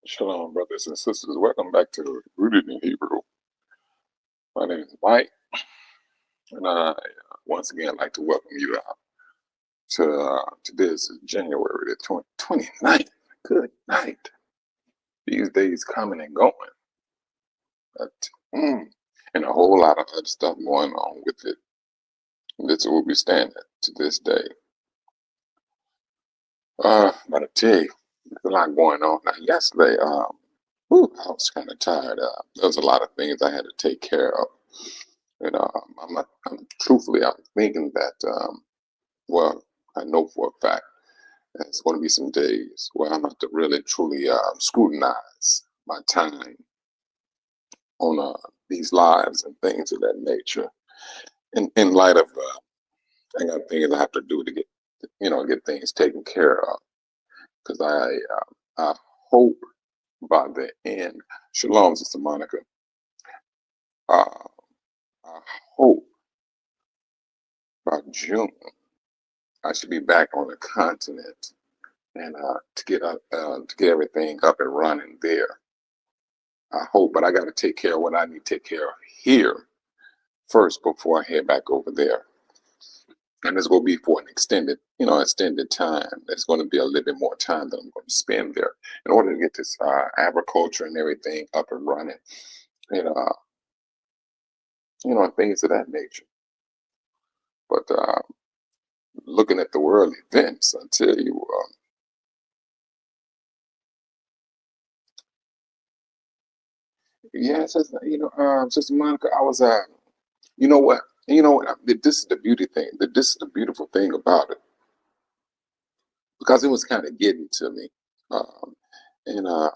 Shalom, brothers and sisters. Welcome back to Rooted in Hebrew. My name is Mike, and I once again like to welcome you out to this January the 29th. Good night. These days coming and going, but, and a whole lot of other stuff going on with it. This will be standing to this day. But I tell you, there's a lot going on. Now, yesterday, I was kind of tired. There was a lot of things I had to take care of. And truthfully, I'm thinking that, well, I know for a fact there's going to be some days where I'm going to really, truly scrutinize my time on these lives and things of that nature. In light of, I got things I have to do to get things taken care of. Because I hope by the end, Shalom, Sister Monica. I hope by June I should be back on the continent and to get everything up and running there. I hope, but I got to take care of what I need to take care of here first before I head back over there. And it's going to be for an extended time. There's going to be a little bit more time that I'm going to spend there in order to get this agriculture and everything up and running, and things of that nature. But looking at the world events, I tell you, Sister Monica, I was, you know what? This is the beauty thing. This is the beautiful thing about it, because it was kind of getting to me, and I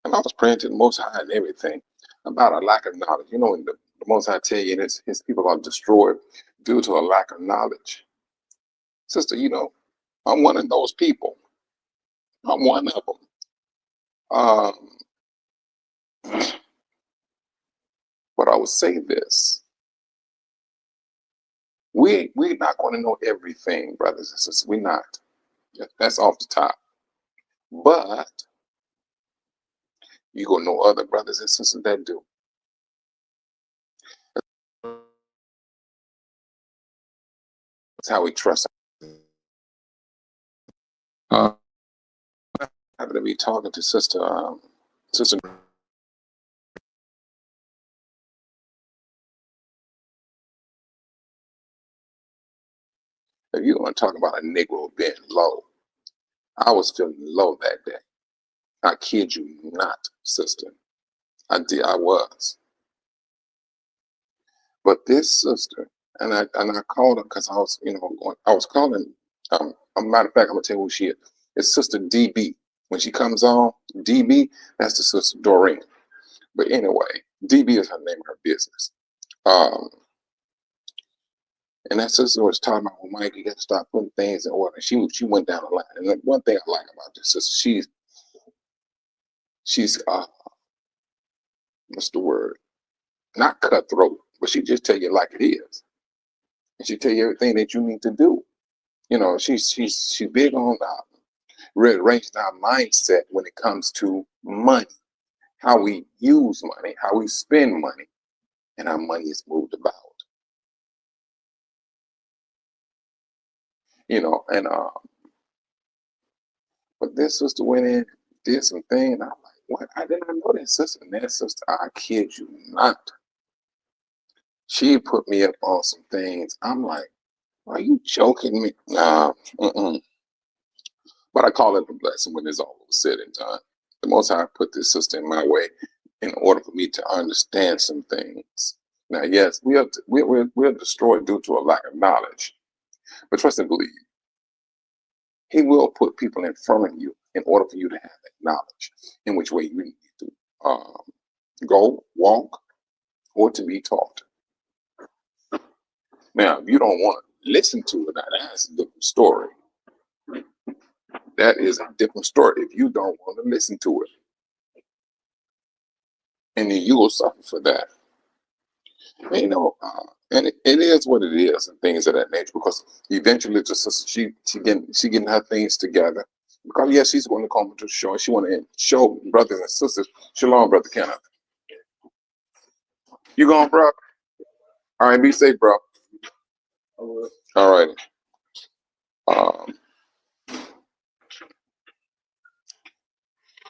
was praying to the Most High and everything about a lack of knowledge. And the Most High tell you, his people are destroyed due to a lack of knowledge. Sister, I'm one of those people. I'm one of them. But I would say this. We're not going to know everything, brothers and sisters. We're not. That's off the top. But you're going to know other brothers and sisters that do. That's how we trust. I'm going to be talking to Sister. If you want to talk about a Negro being low, I was feeling low that day. I kid you not, sister. I was. But this sister, and I called her because I was, I was calling. A matter of fact, I'm gonna tell you who she is. It's Sister DB. When she comes on, DB, that's the Sister Doreen. But anyway, DB is her name of her business. And that sister was talking about, well, Mike, you got to start putting things in order. She went down the line. And one thing I like about this sister, she's what's the word? Not cutthroat, but she just tell you like it is. And she tell you everything that you need to do. She's big on rearranging our mindset when it comes to money, how we use money, how we spend money, and how money is moved about. But this sister went in, did some thing, and I'm like, what? I didn't know that sister. And that sister, I kid you not. She put me up on some things. I'm like, are you joking me? Nah, But I call it a blessing when it's all said and done. The Most High put this sister in my way in order for me to understand some things. Now, yes, we're destroyed due to a lack of knowledge. But trust and believe. He will put people in front of you in order for you to have that knowledge in which way you need to go, walk, or to be taught. Now, if you don't want to listen to it, that's a different story. That is a different story if you don't want to listen to it. And then you will suffer for that. And it is what it is and things of that nature, because eventually the sister, she getting her things together. Because yes, she's going to come to the show. She want to show brothers and sisters. Shalom, brother Kenneth. You going, bro? All right, be safe, bro. All right. Um,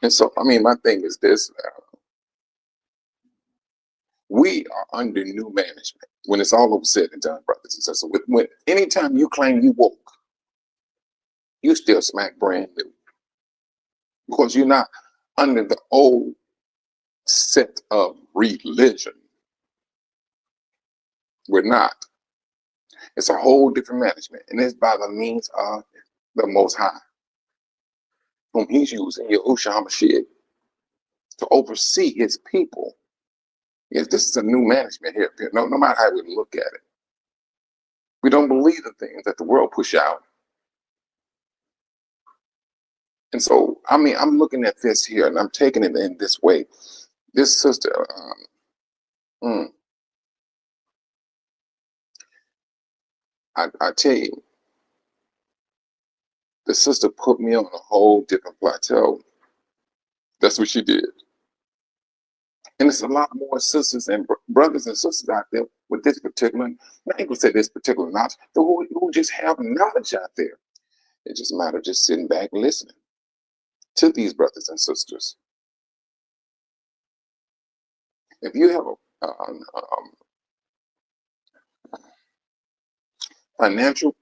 and so, I mean, my thing is this: we are under new management. When it's all over said and done, brothers and sisters, when anytime you claim you woke, you still smack brand new because you're not under the old set of religion. We're not. It's a whole different management, and it's by the means of the Most High, whom He's using, Yahushua HaMashiach, to oversee His people. Yes, this is a new management here. No matter how we look at it, we don't believe the things that the world push out. And so, I mean, I'm looking at this here, and I'm taking it in this way. This sister, I tell you, the sister put me on a whole different plateau. That's what she did. And it's a lot more sisters and brothers and sisters out there with this particular, I ain't gonna say this particular knowledge, who just have knowledge out there. It just matter just sitting back and listening to these brothers and sisters. If you have a financial,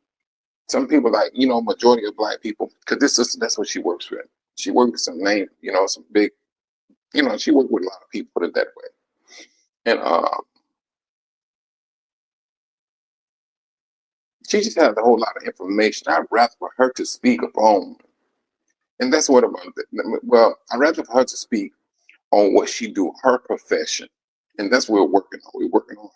some people like, majority of black people, because this sister, that's what she works with. She works with some name, some big, she worked with a lot of people, put it that way. And she just has a whole lot of information. I'd rather for her to speak upon, and that's what about it. Well, I'd rather for her to speak on what she do, her profession. And that's what we're working on. We're working on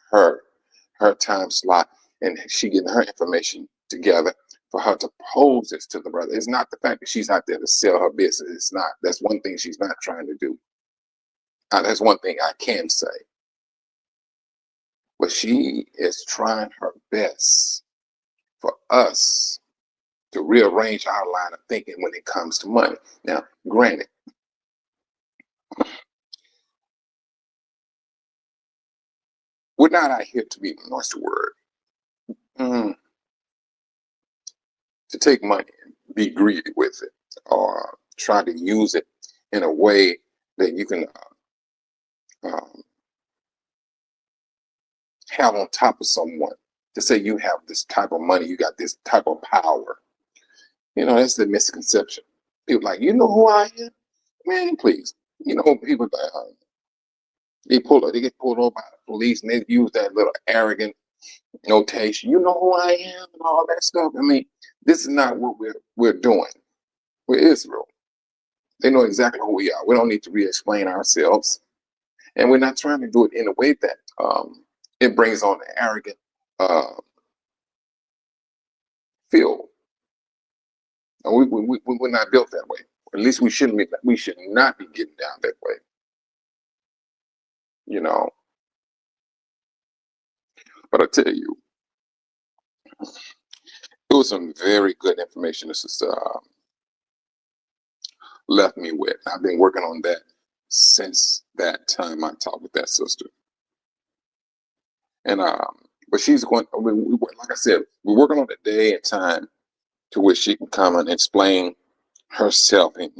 her time slot, and she getting her information together for her to pose this to the brother. It's not the fact that she's out there to sell her business. It's not. That's one thing she's not trying to do. That's one thing I can say. But she is trying her best for us to rearrange our line of thinking when it comes to money. Now, granted, we're not out here to be, what's the word? To take money and be greedy with it, or try to use it in a way that you can have on top of someone to say you have this type of money, you got this type of power. That's the misconception. People like, you know who I am? Man, please. People they get pulled over by the police and they use that little arrogant notation. You know who I am and all that stuff. I mean, this is not what we're doing. We're Israel. They know exactly who we are. We don't need to re-explain ourselves. And we're not trying to do it in a way that it brings on an arrogant feel. We're not built that way. At least we shouldn't be. We should not be getting down that way. But I tell you, it was some very good information this sister left me with. I've been working on that since that time I talked with that sister. And but she's going. Like I said, we're working on the day and time to which she can come and explain herself, and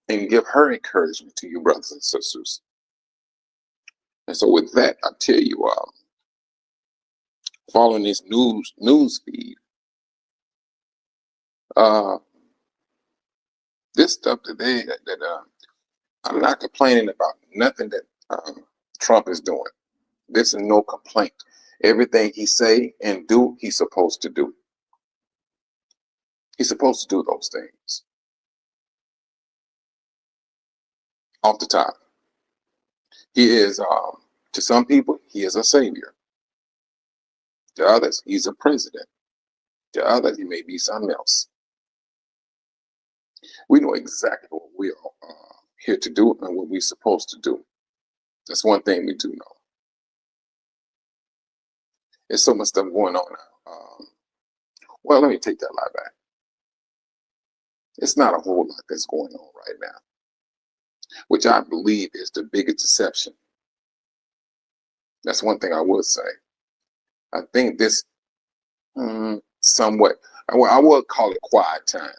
and give her encouragement to you, brothers and sisters. And so, with that, I tell you, following this news feed, this stuff today that I'm not complaining about nothing that Trump is doing. This is no complaint. Everything he say and do, he's supposed to do. He's supposed to do those things. Off the top, he is, to some people, he is a savior. To others, he's a president. To others, he may be something else. We know exactly what we are here to do and what we're supposed to do. That's one thing we do know. There's so much stuff going on now. Well, let me take that lie back. It's not a whole lot that's going on right now, which I believe is the biggest deception. That's one thing I would say. I think this somewhat, I would call it quiet time,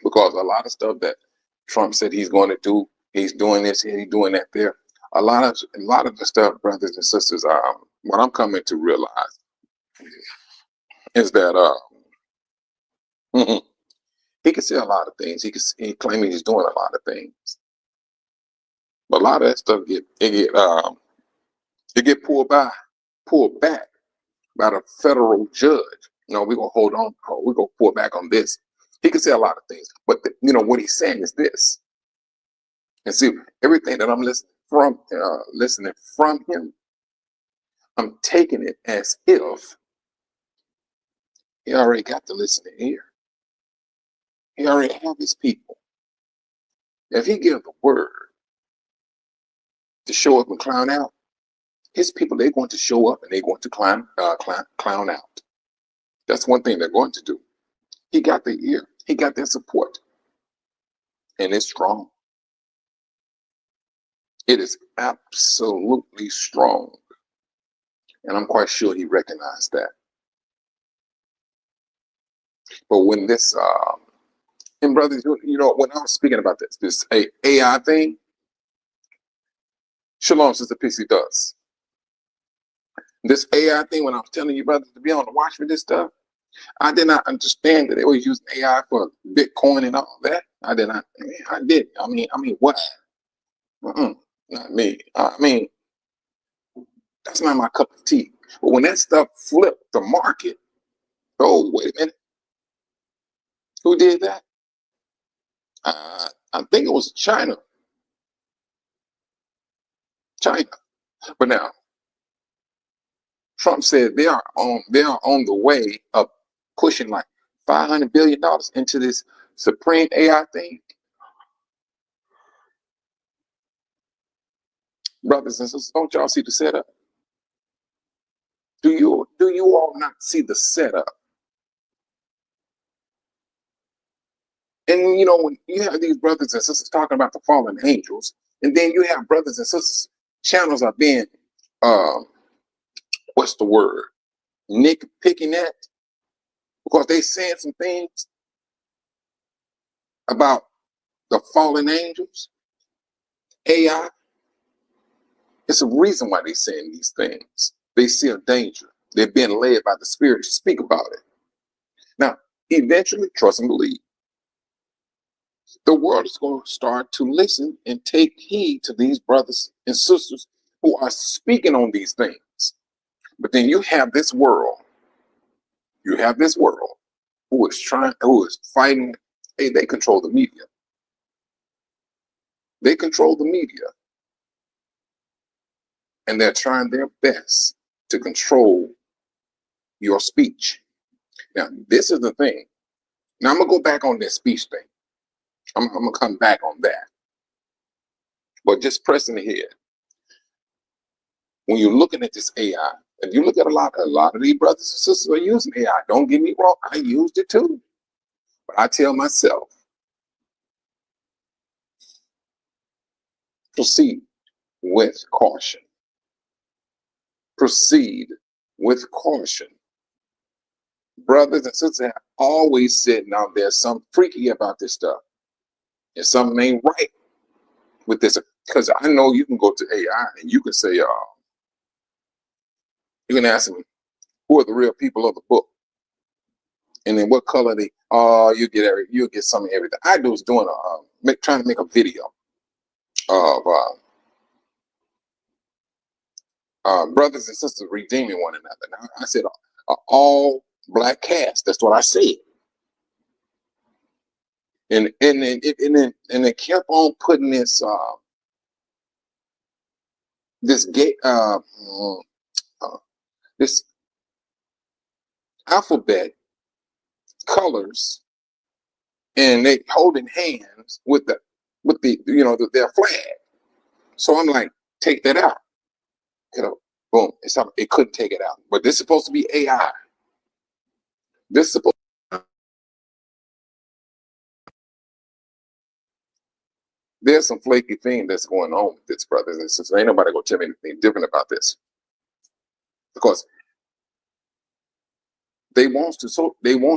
because a lot of stuff that Trump said he's going to do, he's doing this here, he's doing that there. A lot of the stuff, brothers and sisters, what I'm coming to realize is that he can say a lot of things. He claiming he's doing a lot of things, but a lot of that stuff get pulled back by the federal judge. No, we're gonna hold on. We're gonna pull back on this. He can say a lot of things, but what he's saying is this. And see, everything that I'm listening from him, I'm taking it as if he already got the listening ear. He already have his people. If he gives the word to show up and clown out, his people, they're going to show up and they're going to clown out. That's one thing they're going to do. He got their ear. He got their support. And it's strong. It is absolutely strong. And I'm quite sure he recognized that. But when this, and brothers, when I was speaking about this AI thing, Shalom, Sister Pixie does. This AI thing, when I was telling you, brothers, to be on the watch for this stuff, I did not understand that they were using AI for Bitcoin and all that. I did not. I did. I mean, what? Not me. I mean, that's not my cup of tea. But when that stuff flipped the market, oh, wait a minute. Who did that? I think it was China. But now, Trump said they are on the way of pushing like $500 billion into this supreme AI thing. Brothers and sisters, don't y'all see the setup? Do you all not see the setup? And when you have these brothers and sisters talking about the fallen angels, and then you have brothers and sisters, channels are being what's the word? Nick picking at, because they saying some things about the fallen angels, AI. It's a reason why they're saying these things. They see a danger. They're being led by the Spirit to speak about it. Now, eventually, trust and believe, the world is going to start to listen and take heed to these brothers and sisters who are speaking on these things. But then you have this world. You have this world who is fighting. Hey, they control the media. They control the media. And they're trying their best to control your speech. Now, this is the thing. Now, I'm going to go back on that speech thing. I'm going to come back on that. But just pressing ahead. When you're looking at this AI, and you look at a lot of these brothers and sisters are using AI. Don't get me wrong. I used it too. But I tell myself, proceed with caution. Proceed with caution. Brothers and sisters have always said, now there's something freaky about this stuff. There's something ain't right with this. Because I know you can go to AI and you can say, you can ask them, who are the real people of the book? And then what color they, you'll get some of everything. I was doing trying to make a video of brothers and sisters redeeming one another. Now, I said all black cast. That's what I said. And they kept on putting this this alphabet colors, and they holding hands with their flag. So I'm like, take that out. Boom. It couldn't take it out. But this is supposed to be AI. This is supposed there's some flaky thing that's going on with this, brothers and sisters. Ain't nobody gonna tell me anything different about this, because they want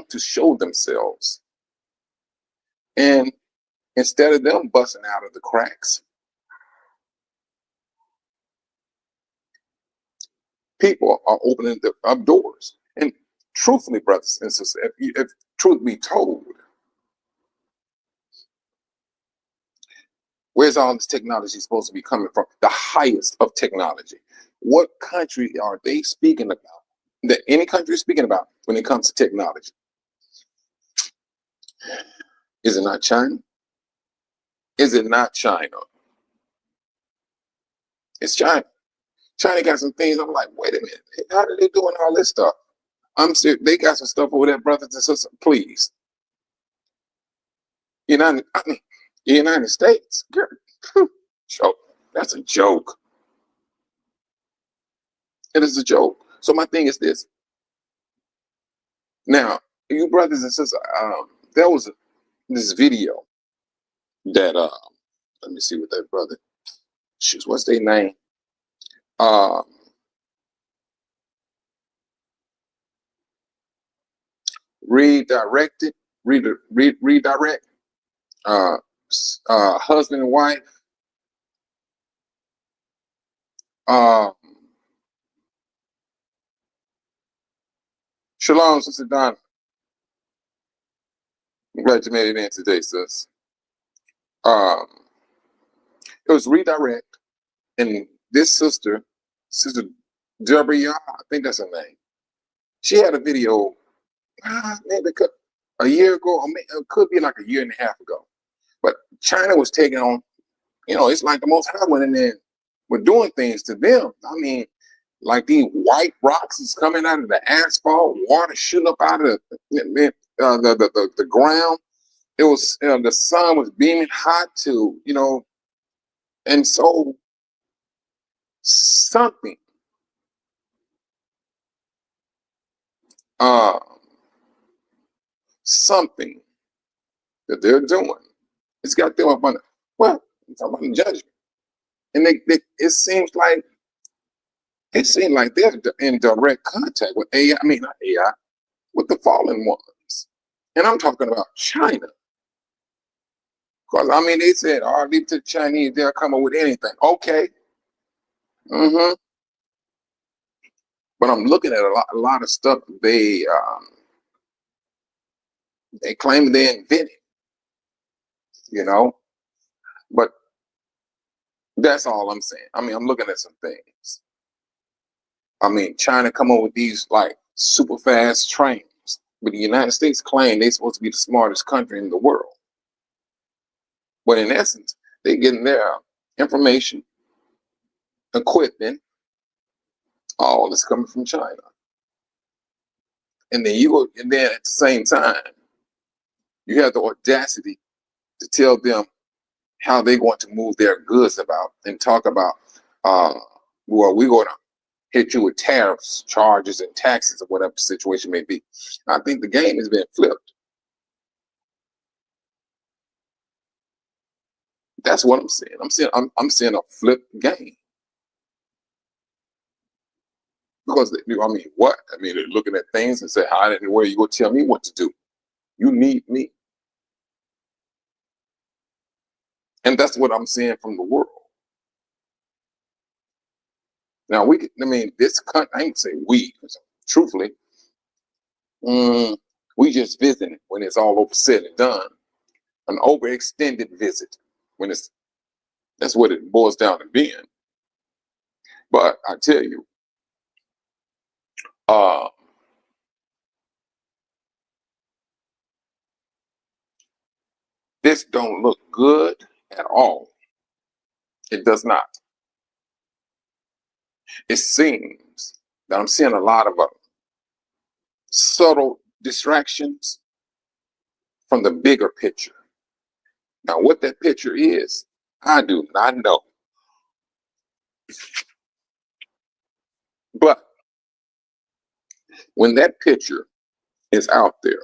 to show themselves, and instead of them busting out of the cracks, people are opening up doors. And truthfully, brothers and sisters, if truth be told, where's all this technology supposed to be coming from? The highest of technology. What country are they speaking about? That any country is speaking about when it comes to technology? Is it not China? Is it not China? It's China. China got some things. I'm like, wait a minute. How are they doing all this stuff? I'm serious. They got some stuff over there, brothers and sisters. Please. United States. Joke. That's a joke. It is a joke. So my thing is this. Now, you brothers and sisters, there was this video that let me see what that brother. Shoot, what's their name? Redirect. Husband and wife. Shalom, Sister Donna. I'm glad you made it in today, sis. It was Redirect, and this Sister Deborah, I think that's her name. She had a video maybe a year ago, or maybe, it could be like a year and a half ago. But China was taking on, it's like the Most High went in there, were doing things to them. I mean, like these white rocks is coming out of the asphalt, water shooting up out of the ground. It was the sun was beaming hot too, and so something something that they're doing, it's got them up on I'm talking about the judgment, and it seems like they're in direct contact with AI. I mean, not AI, with the fallen ones, and I'm talking about China. Because I mean, they said, "Oh, leave it to the Chinese; they'll come up with anything." Okay. But I'm looking at a lot of stuff they claim they invented, but that's all I'm saying. I mean, I'm looking at some things. I mean, China come up with these like super fast trains, but the United States claim they're supposed to be the smartest country in the world. But in essence, they're getting their information, equipment, all this coming from China. And then at the same time, you have the audacity to tell them how they're going to move their goods about and talk about, well, we're going to hit you with tariffs, charges, and taxes, or whatever the situation may be. I think the game has been flipped. That's what I'm saying. I'm seeing a flipped game. Because I mean, what? I mean, they're looking at things and say, "How in the way you go tell me what to do? You need me." And that's what I'm seeing from the world. Now this country, I ain't say we, because truthfully, we just visiting when it's all over said and done. An overextended visit that's what it boils down to being. But I tell you, this don't look good at all. It does not. It seems that I'm seeing a lot of subtle distractions from the bigger picture. Now, what that picture is, I do not know. But when that picture is out there,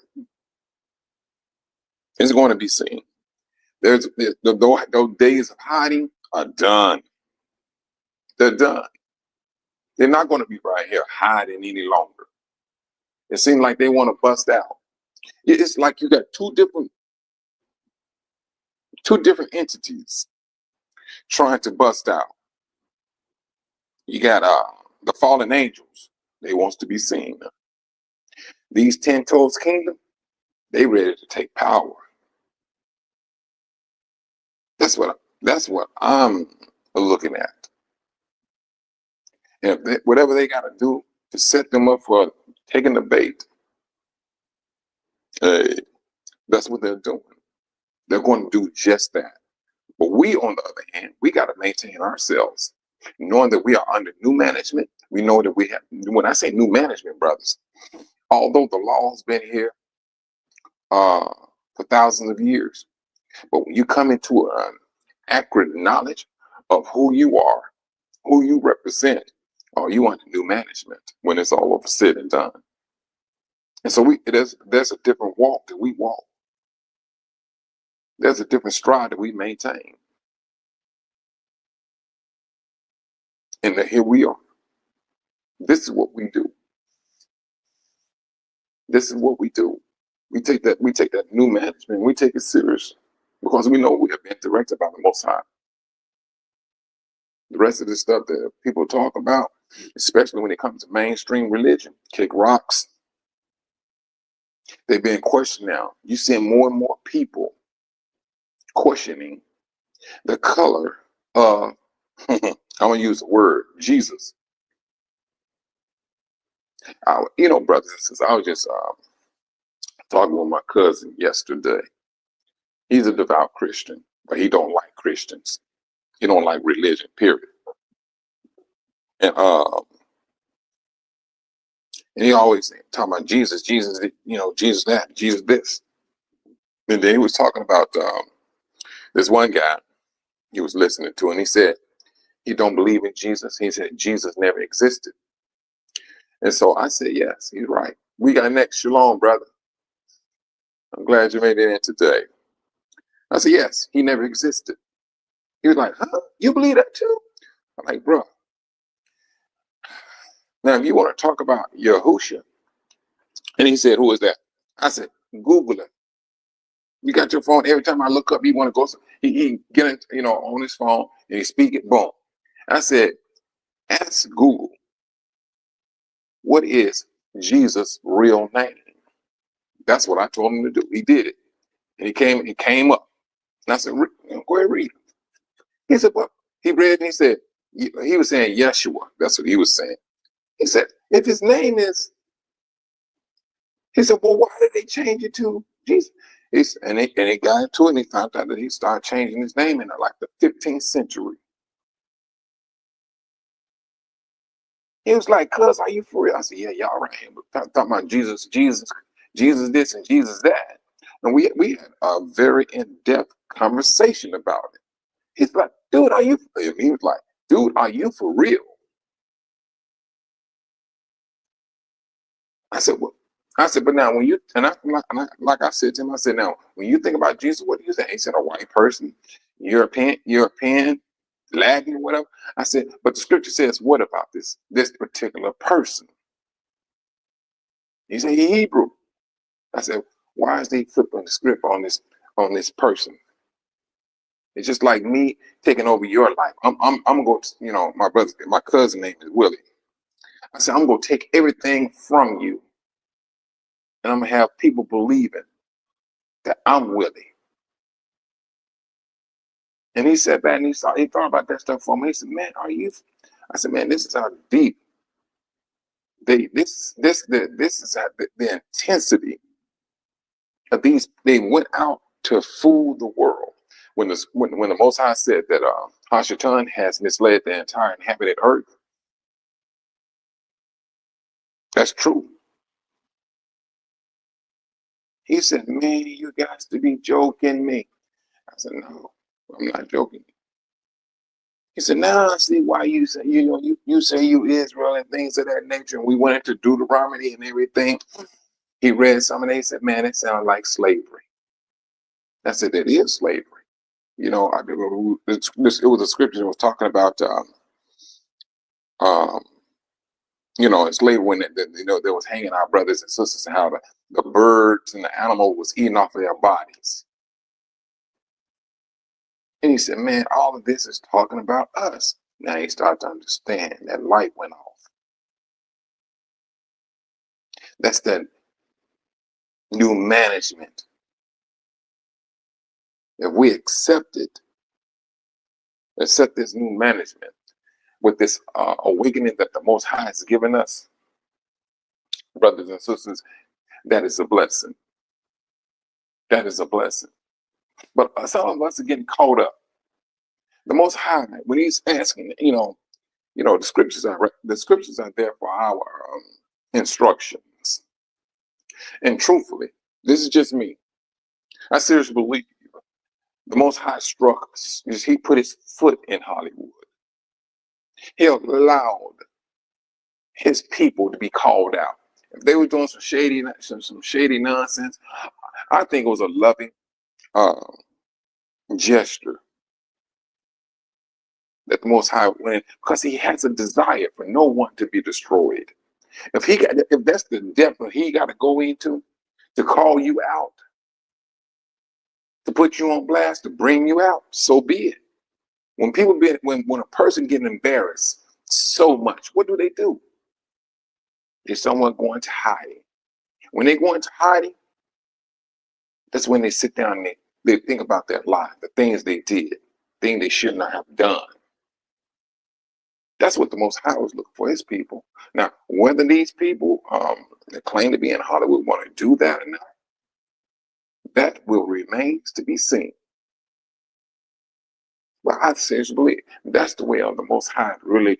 it's going to be seen Those days of hiding are done. They're done. They're not going to be right here hiding any longer. It seems like they want to bust out. It's like you got two different entities trying to bust out. You got the fallen angels. They wants to be seen. These 10 toes kingdom, they ready to take power. That's what I'm looking at. And whatever they got to do to set them up for taking the bait, that's what they're doing. They're going to do just that. But we, on the other hand, we got to maintain ourselves, knowing that we are under new management. We know that we have, when I say new management, brothers, although the law has been here for thousands of years, but when you come into an accurate knowledge of who you are, who you represent, you under new management when it's all over said and done. And so there's a different walk that we walk. There's a different stride that we maintain. And here we are. This is what we do. This is what we do. We take that new management, we take it serious because we know we have been directed by the Most High. The rest of the stuff that people talk about, especially when it comes to mainstream religion, kick rocks. They've been questioned now. You see more and more people questioning the color of, I'm going to use the word, Jesus. Brothers and sisters, I was just talking with my cousin yesterday. He's a devout Christian, but he don't like Christians. He don't like religion, period. And he always talking about Jesus, Jesus that, Jesus this. And then he was talking about this one guy he was listening to, and he said he don't believe in Jesus. He said Jesus never existed. And so I said, yes, he's right. We got next. Shalom, brother. I'm glad you made it in today. I said, yes, he never existed. He was like, huh? You believe that too? I'm like, bro. Now, if you want to talk about Yahusha, and he said, who is that? I said, Google it. You got your phone. Every time I look up, he want to go. He get it, on his phone and he speak it. Boom. I said, ask Google, what is Jesus' real name? That's what I told him to do. He did it, and he came up. And I said, go ahead and read it. He said, well, he read and he said, he was saying Yeshua. That's what he was saying. He said, if his name is, he said, well, why did they change it to Jesus? And they got into it, and he found out that he started changing his name in like the 15th century. He was like, cuz, are you for real? I said, yeah, y'all right here. But talking about Jesus this and Jesus that. And we had a very in-depth conversation about it. He's like, dude, are you? He was like, dude, are you for real? I said, well, but now when you, like I said to him, I said, now, when you think about Jesus, what do you think? He said, a white person, European, Latin, or whatever. I said, but the scripture says, what about this particular person? He said, he Hebrew. I said, why is they flipping the script on this person? It's just like me taking over your life. I'm gonna go, my cousin name is Willie. I said, I'm gonna take everything from you. And I'm gonna have people believing that I'm Willie. And he sat back and he thought about that stuff for me. He said, man, are you? I said, man, this is how deep this is how the intensity of these. They went out to fool the world. When the Most High said that Hashatan has misled the entire inhabited earth, that's true. He said, man, you guys to be joking me. I said, no, I'm not joking. He said, now I see why you say, you say you Israel and things of that nature. And we went into Deuteronomy and everything. He read some and they said, man, it sounds like slavery. I said, it is slavery. You know, it was a scripture that was talking about, um, you know, enslaved when you know they was hanging our brothers and sisters, and how the birds and the animal was eating off of their bodies. And he said, man, all of this is talking about us. Now he started to understand that light went off. That's that new management. If we accept this new management with this awakening that the Most High has given us, brothers and sisters, that is a blessing. That is a blessing. But some of us are getting caught up. The Most High, when He's asking, the scriptures are there for our instructions. And truthfully, this is just me. I seriously believe the Most High struck us. He put His foot in Hollywood. He allowed His people to be called out. If they were doing some shady nonsense, I think it was a loving gesture that the Most High went, because He has a desire for no one to be destroyed. If that's the depth that He got to go into to call you out, to put you on blast, to bring you out, so be it. When when a person gets embarrassed so much, what do? Is someone going to hiding? When they go into hiding, that's when they sit down and they think about their life, the things they did, things they should not have done. That's what the Most High was looking for, His people. Now, whether these people that claim to be in Hollywood want to do that or not, that will remain to be seen. But I seriously believe that's the way of the Most High really,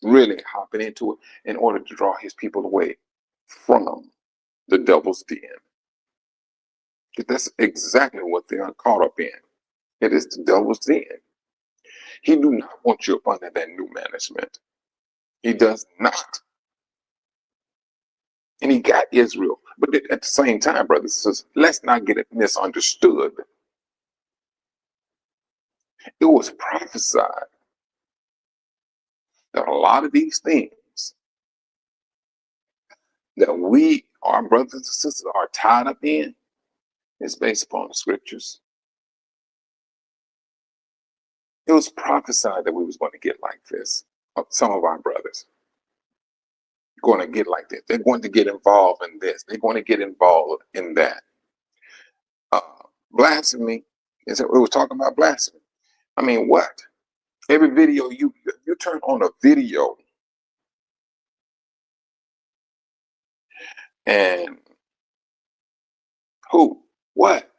really hopping into it in order to draw His people away from the devil's den. That's exactly what they are caught up in. It is the devil's den. He do not want you up under that new management. He does not. And He got Israel. But at the same time, brothers and sisters, let's not get it misunderstood. It was prophesied that a lot of these things that our brothers and sisters, are tied up in is based upon the scriptures. It was prophesied that we was going to get like this. Some of our brothers going to get like this. They're going to get involved in this. They're going to get involved in that. Blasphemy. It was talking about blasphemy. I mean, what? Every video you turn on a video, and what?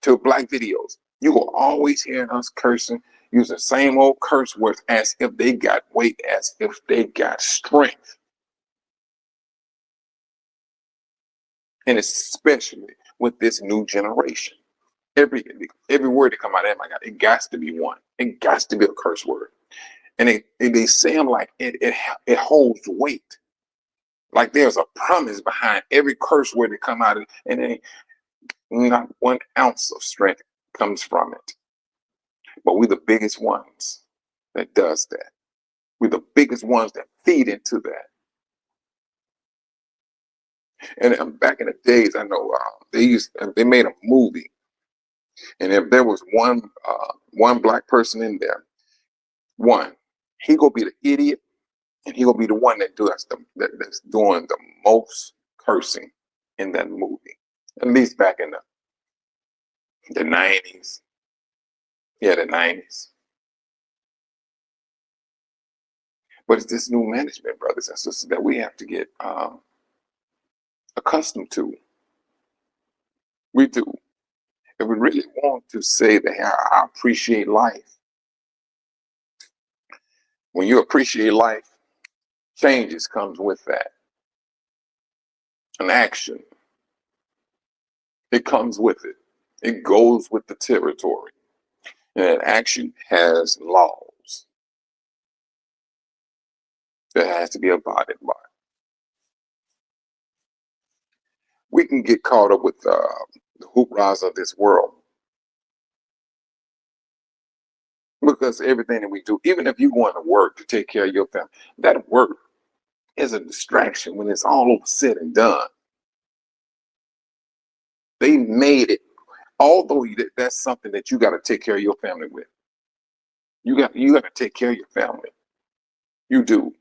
To black videos, you will always hear us cursing, using the same old curse words as if they got weight, as if they got strength. And especially with this new generation. Every word that come out of my God, it got to be one. It got to be a curse word. And they say them like it holds weight. Like there's a promise behind every curse word that come out of it, and not 1 ounce of strength comes from it. But we're the biggest ones that does that. We're the biggest ones that feed into that. And back in the days, I know they made a movie, and if there was one black person in there, he gonna be the idiot, and he gonna be the one that's doing the most cursing in that movie. At least back in the 90s. Yeah, the 90s. But it's this new management, brothers and sisters, that we have to get accustomed to. We do. If we really want to say that, hey, I appreciate life. When you appreciate life, changes comes with that. An action. It comes with it. It goes with the territory. And an action has laws that has to be abided by. We can get caught up with the hooplas of this world Because everything that we do, even if you want to work to take care of your family, that work is a distraction when it's all over said and done. They made it, although that's something that you got to take care of your family with. You got to take care of your family. You do.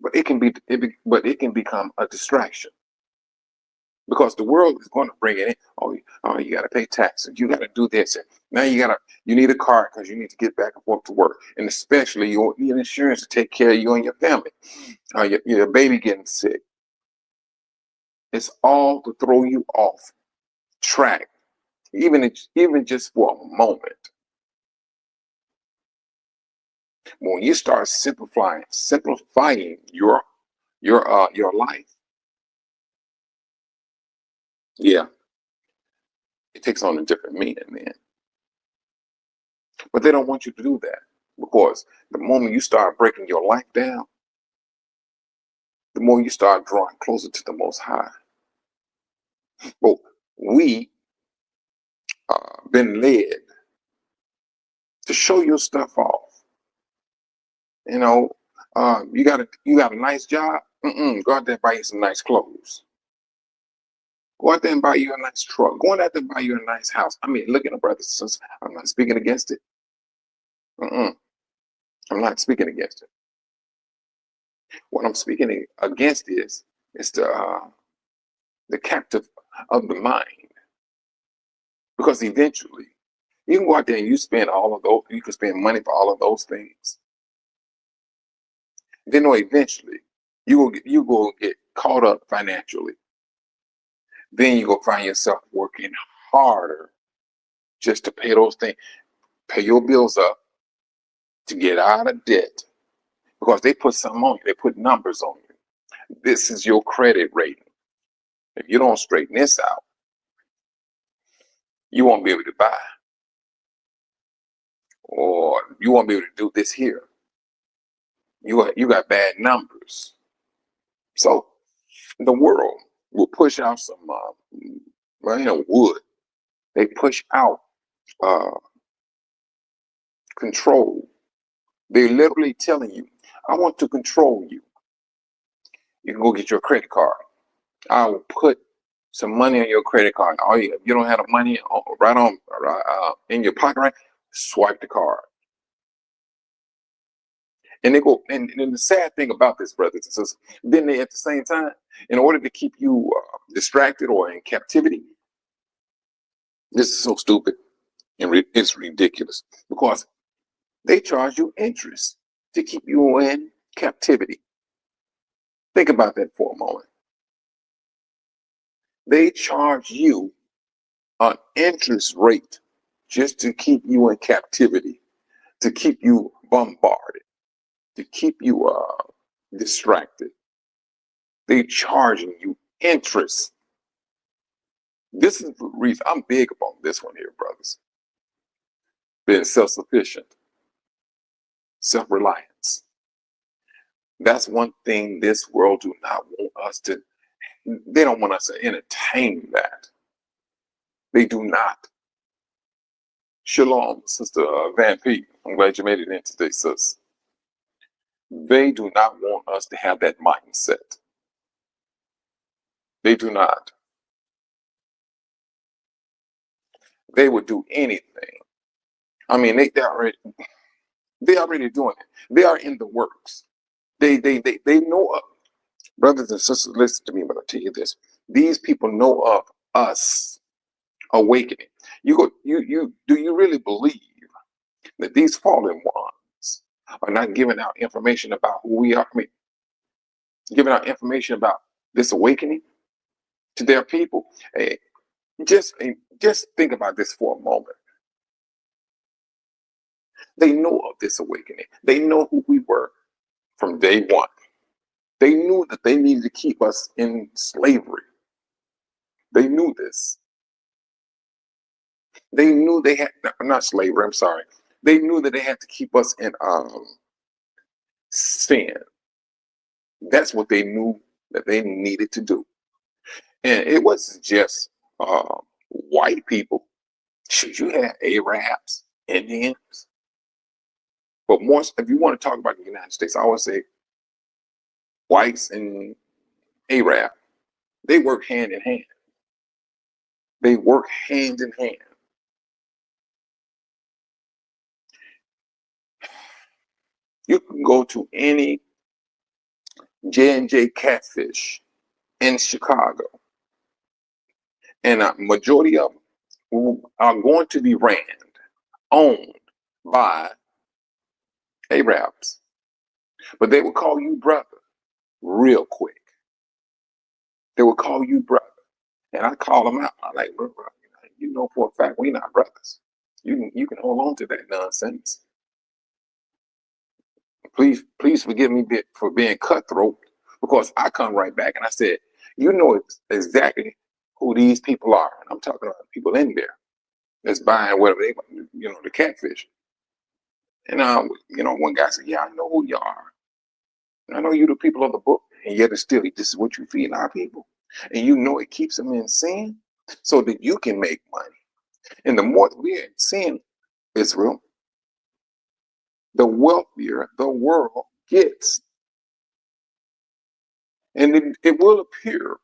But it can become a distraction because the world is going to bring it in. Oh, you got to pay taxes. You got to do this. And now you need a car because you need to get back and forth to work. And especially you need insurance to take care of you and your family. Your baby getting sick. It's all to throw you off track, even just for a moment. When you start simplifying your life, yeah, it takes on a different meaning, man. But they don't want you to do that because the moment you start breaking your life down, the more you start drawing closer to the Most High. But we been led to show your stuff off. You know, you got a nice job. Go out there and buy you some nice clothes. Go out there and buy you a nice truck. Go out there and buy you a nice house. I mean, look at the brothers and sisters. I'm not speaking against it. I'm not speaking against it. What I'm speaking against is the captive of the mind. Because eventually, you can go out there and you spend all of those, you can spend money for all of those things. Then eventually, you will get caught up financially. Then you go find yourself working harder just to pay those things, pay your bills up, to get out of debt. Because they put something on you, they put numbers on you. This is your credit rating. If you don't straighten this out, you won't be able to buy. Or you won't be able to do this here. You got bad numbers. So the world will push out some wood. They push out control. They're literally telling you, I want to control you. You can go get your credit card. I will put some money on your credit card. If you don't have the money in your pocket, right? Swipe the card. And they go, and the sad thing about this, brothers and sisters, then they at the same time, in order to keep you distracted or in captivity, this is so stupid and it's ridiculous because they charge you interest to keep you in captivity. Think about that for a moment. They charge you an interest rate just to keep you in captivity, to keep you bombarded, to keep you distracted. They charging you interest. This is the reason I'm big upon this one here, brothers. Being self-sufficient, self-reliance. That's one thing this world do not want us to. They don't want us to entertain that. They do not. Shalom, Sister Van Pete. I'm glad you made it in today, sis. They do not want us to have that mindset. They do not. They would do anything. I mean, they already doing it. They are in the works. They know of, brothers and sisters, listen to me when I tell you this. These people know of us awakening. Do you really believe that these fallen ones are not giving out information about who we are? I mean, giving out information about this awakening to their people? Hey, just think about this for a moment. They know of this awakening. They know who we were from day one. They knew that they needed to keep us in slavery. They knew this. They knew they had, not slavery, I'm sorry. They knew that they had to keep us in sin. That's what they knew that they needed to do. And it wasn't just white people. Should you have Arabs, Indians? But more, if you want to talk about the United States, I always say whites and Arab, they work hand in hand. They work hand in hand. You can go to any J&J Catfish in Chicago, and a majority of them are going to be owned by Arabs. But they will call you brother real quick. They will call you brother. And I call them out. I'm like, bro, you know for a fact we're not brothers. You can hold on to that nonsense. Please forgive me for being cutthroat, because I come right back and I said, you know exactly who these people are. And I'm talking about people in there that's buying whatever they, the catfish. And one guy said, yeah, I know who you are. I know you the people of the book, and yet it's still, this is what you feed our people. And it keeps them in sin so that you can make money. And the more that we're in sin, Israel, the wealthier the world gets. And it will appear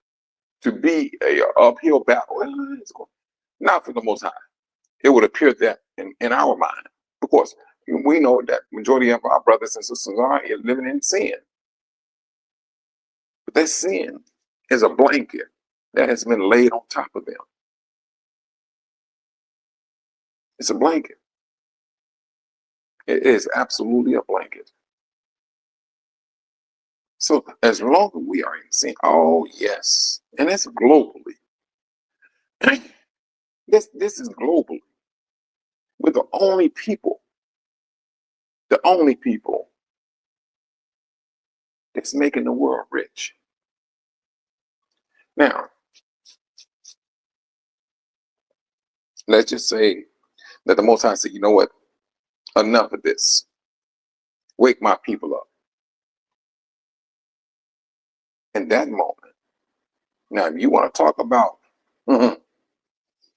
to be a uphill battle. Not for the Most High. It would appear that in our mind, because we know that majority of our brothers and sisters are here living in sin. But that sin is a blanket that has been laid on top of them. It's a blanket. It is absolutely a blanket. So as long as we are in sin, oh yes, and that's globally. This is globally. We're the only people that's making the world rich. Now, let's just say that the Most High said, you know what? Enough of this. Wake my people up. In that moment. Now, if you want to talk about, let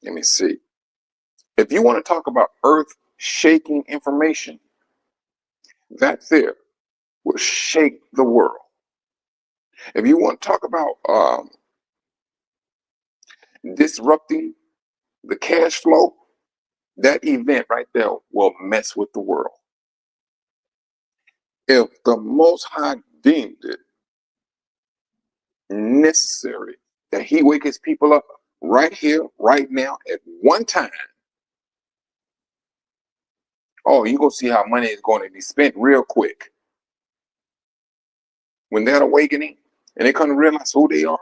me see. If you want to talk about earth-shaking information, that there will shake the world. If you want to talk about disrupting the cash flow, that event right there will mess with the world. If the Most High deemed it necessary that he wake his people up right here, right now, at one time, oh, you're going to see how money is going to be spent real quick. When that awakening, and they come to realize who they are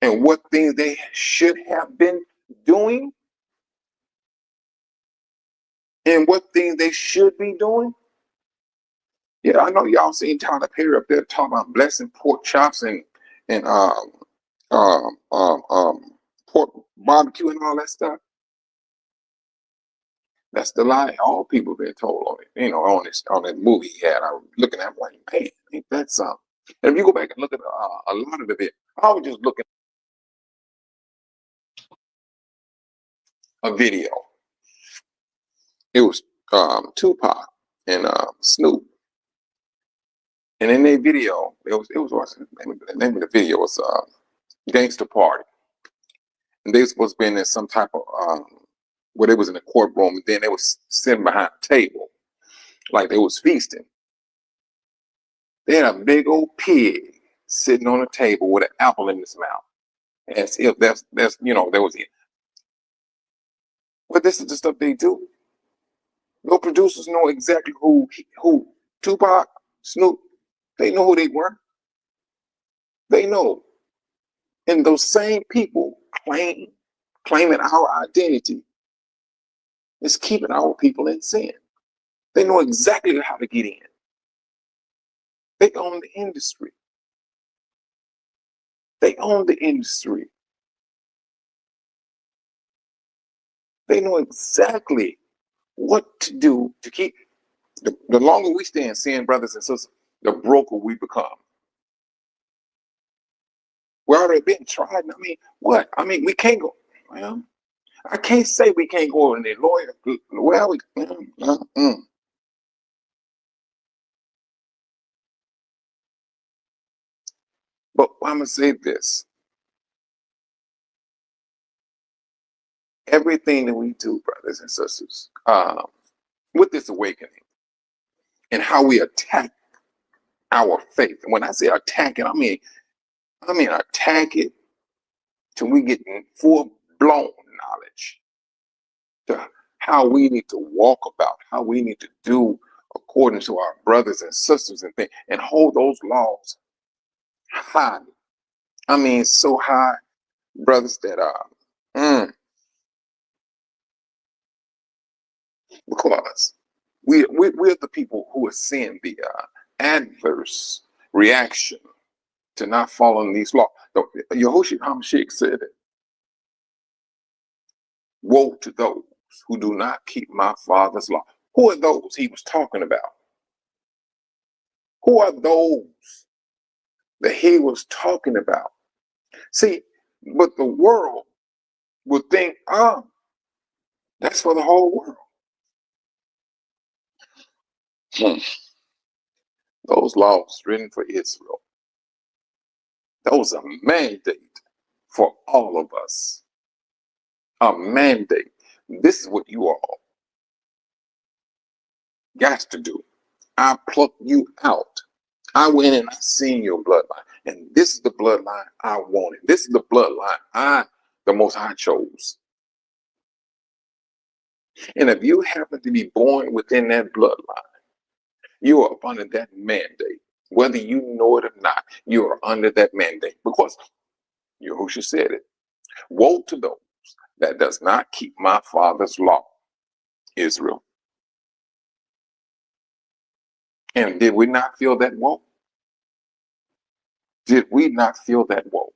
and what things they should have been doing and what things they should be doing. Yeah, I know y'all seen Tyler Perry up there talking about blessing pork chops and pork barbecue and all that stuff. That's the lie all people been told on it. On that movie he had. I was looking at it like, man, ain't that something? And if you go back and look at a lot of the bit, I was just looking at a video. It was Tupac and Snoop. And in their video, it was the name of the video was Gangster Party. And they were supposed to be in some type of where they was in a courtroom, and then they was sitting behind a table, like they was feasting. They had a big old pig sitting on a table with an apple in his mouth, as if that's there was it. But this is the stuff they do. No producers know exactly who Tupac, Snoop. They know who they were. They know, and those same people claiming our identity is keeping our people in sin. They know exactly how to get in. They own the industry. They own the industry. They know exactly what to do to keep. The longer we stay in sin, brothers and sisters, the broker we become. We're already being tried. I mean, what? I mean, we can't go. Well, I can't say we can't go in the lawyer. Well, but I'm gonna say this: everything that we do, brothers and sisters, with this awakening and how we attack our faith. And when I say attack it, I mean attack it till we get full blown knowledge to how we need to walk about, how we need to do according to our brothers and sisters and things, and hold those laws high. I mean, so high, brothers, that because we're the people who are seeing the adverse reaction to not following these laws. Yehoshua HaMashiach said it. Woe to those who do not keep my father's law. Who are those he was talking about? Who are those that he was talking about? See, but the world would think, that's for the whole world. Those laws written for Israel. Those are mandate for all of us. A mandate. This is what you all got to do. I plucked you out. I went and I seen your bloodline. And this is the bloodline I wanted. This is the bloodline the Most High chose. And if you happen to be born within that bloodline, you are up under that mandate. Whether you know it or not, you are under that mandate. Because Yahushua said it. Woe to those that does not keep my father's law, Israel. And did we not feel that woe? Did we not feel that woe?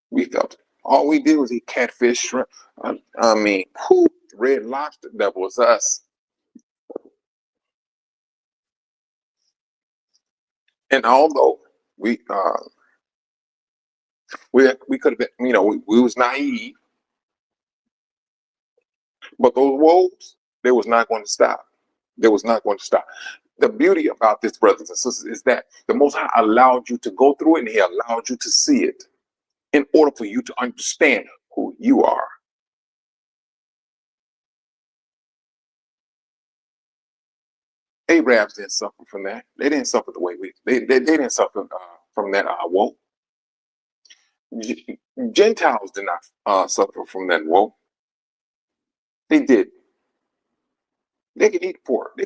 We felt it. All we did was eat catfish, shrimp. Red lobster. That was us. And although we could have been, we was naive, but those woes, they was not going to stop. They was not going to stop. The beauty about this, brothers and sisters, is that the Most High allowed you to go through it, and He allowed you to see it in order for you to understand who you are. Arabs didn't suffer from that. They didn't suffer the way they didn't suffer from that woe. Gentiles did not suffer from that woe. They did. They could eat pork.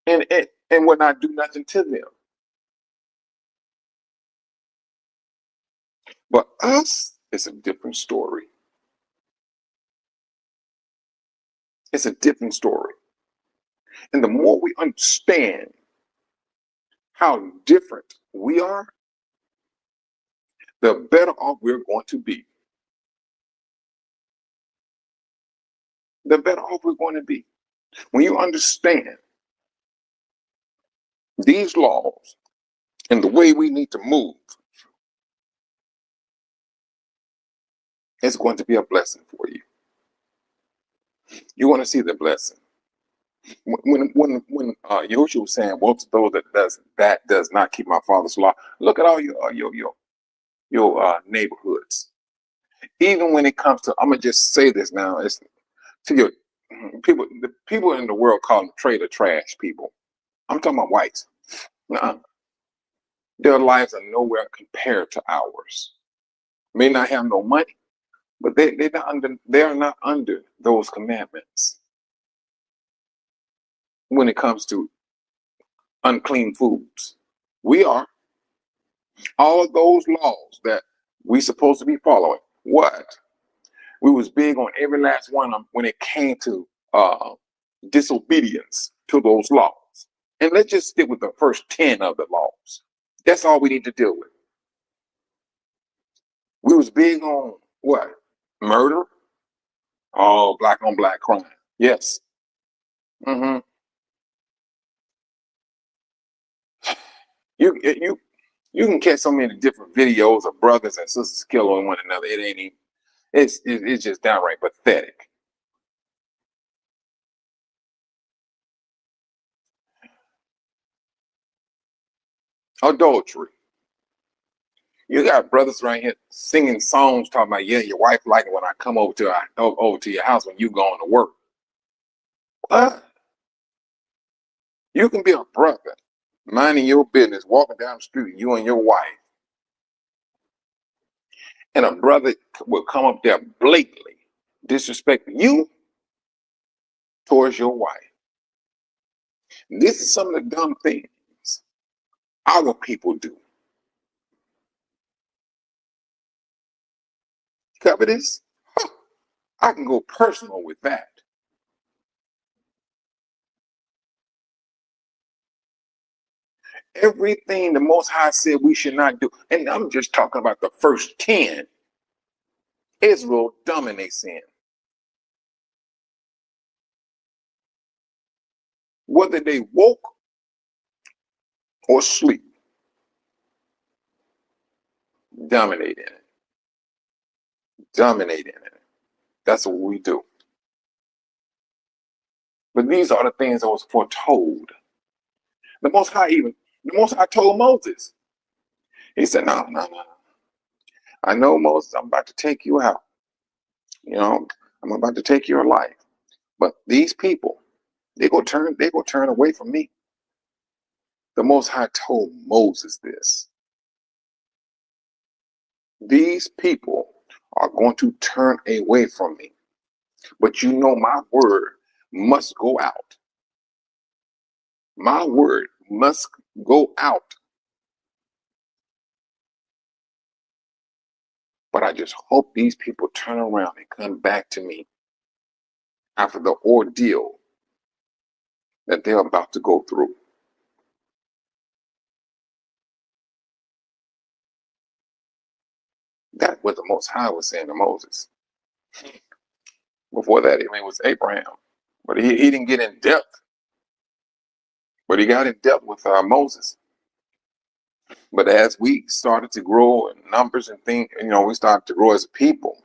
And would not do nothing to them. But us, it's a different story. It's a different story. And the more we understand how different we are, the better off we're going to be. The better off we're going to be. When you understand these laws and the way we need to move, it's going to be a blessing for you. You want to see the blessing. When Yahushua was saying, "Woe to those that does not keep my father's law," look at all your neighborhoods. Even when it comes to, I'm gonna just say this now, it's to your people. The people in the world call them trailer trash people. I'm talking about whites. Nuh-uh. Their lives are nowhere compared to ours. May not have no money, but they are not under those commandments when it comes to unclean foods. We are. All of those laws that we supposed to be following. What? We was big on every last one of them when it came to disobedience to those laws. And let's just stick with the first 10 of the laws. That's all we need to deal with. We was big on what? Murder. Oh, black on black crime. Yes. Mm-hmm. You can catch so many different videos of brothers and sisters killing one another. It ain't even, It's just downright pathetic. Adultery. You got brothers right here singing songs talking about, yeah, your wife like it when I come over to your house when you going to work. What? You can be a brother minding your business, walking down the street, you and your wife, and a brother will come up there blatantly disrespecting you towards your wife. This is some of the dumb things our people do. Covetous? Huh, I can go personal with that. Everything the Most High said we should not do, and I'm just talking about the first 10, Israel dominates in. Whether they woke or sleep, dominate in it. Dominate in it. That's what we do. But these are the things that was foretold. The Most High told Moses. He said, no, no, no. I know, Moses, I'm about to take you out. You know, I'm about to take your life. But these people, they go turn away from me. The Most High told Moses this. These people are going to turn away from me. But you know my word must go out. My word must go out. But I just hope these people turn around and come back to me after the ordeal that they're about to go through. That's what the Most High was saying to Moses. Before that, it was Abraham. But he didn't get in depth. But he got in depth with Moses. But as we started to grow in numbers and things, we started to grow as a people.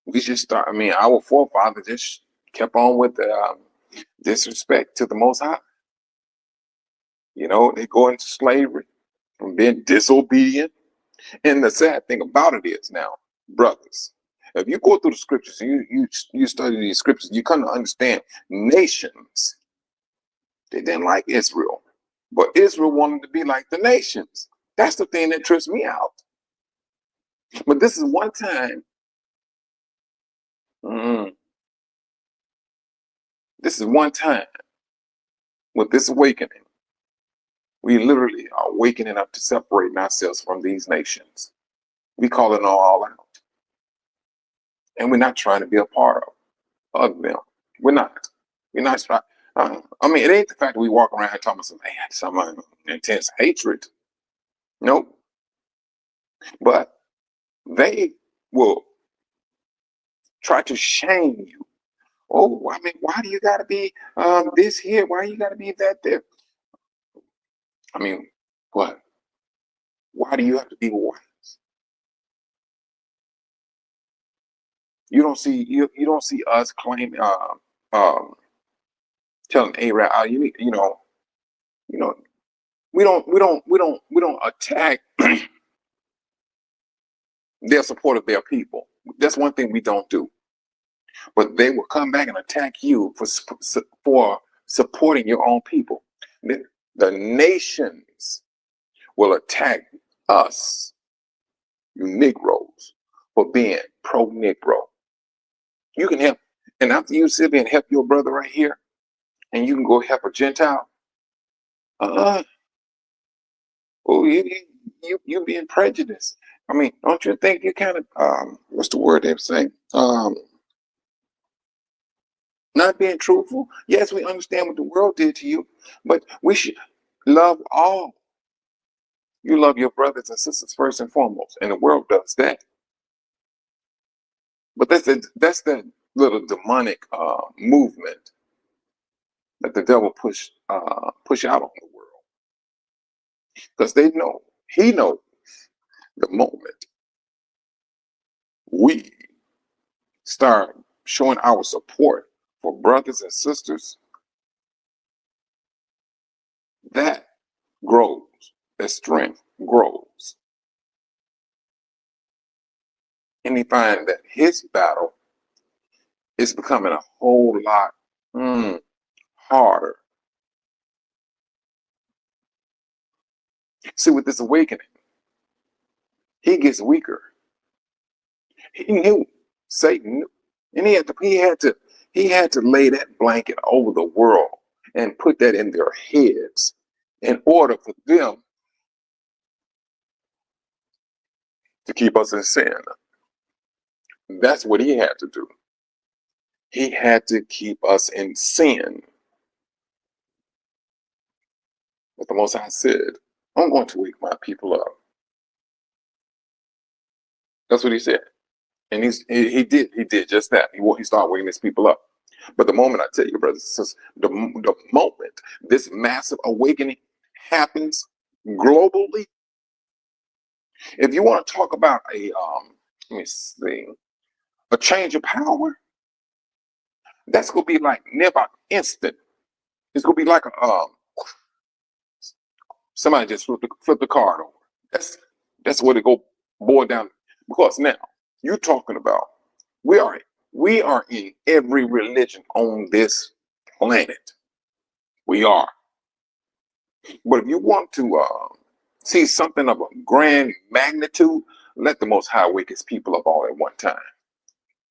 We just start. Our forefathers just kept on with disrespect to the Most High. They go into slavery from being disobedient. And the sad thing about it is now, brothers, if you go through the scriptures and you study these scriptures, you come to understand nations. They didn't like Israel, but Israel wanted to be like the nations. That's the thing that trips me out. But this is one time. This is one time with this awakening. We literally are awakening up to separating ourselves from these nations. We call it all out. And we're not trying to be a part of them. We're not. We're not trying. It ain't the fact that we walk around here talking about some intense hatred. Nope. But they will try to shame you. Oh, why do you got to be this here? Why you got to be that there? What? Why do you have to be wise? You don't see us claiming telling Arab, we don't attack their support of their people. That's one thing we don't do. But they will come back and attack you for supporting your own people. The nations will attack us, you Negroes, for being pro-Negro. You can help, and after you sit there and help your brother right here, and you can go help a Gentile. Oh, you being prejudiced. Don't you think you kind of what's the word they say? Not being truthful. Yes, we understand what the world did to you, but we should love all. You love your brothers and sisters first and foremost, and the world does that. But that's the little demonic movement that the devil push out on the world, because they know He knows the moment we start showing our support for brothers and sisters, that grows, that strength grows. And he finds that his battle is becoming a whole lot harder. See, with this awakening, he gets weaker. He knew, Satan knew, and he had to lay that blanket over the world and put that in their heads in order for them to keep us in sin. That's what he had to do. He had to keep us in sin. But the Most High said, I'm going to wake my people up. That's what he said. And he did just that. He started waking his people up. But the moment, I tell you, brothers and sisters, the moment this massive awakening happens globally, if you want to talk about let me see, a change of power, that's gonna be like nearby instant. It's gonna be like somebody just flip the card over. That's what it go boil down. Because now you're talking about we are in every religion on this planet. We are. But if you want to see something of a grand magnitude, let the Most High wake his people up all at one time.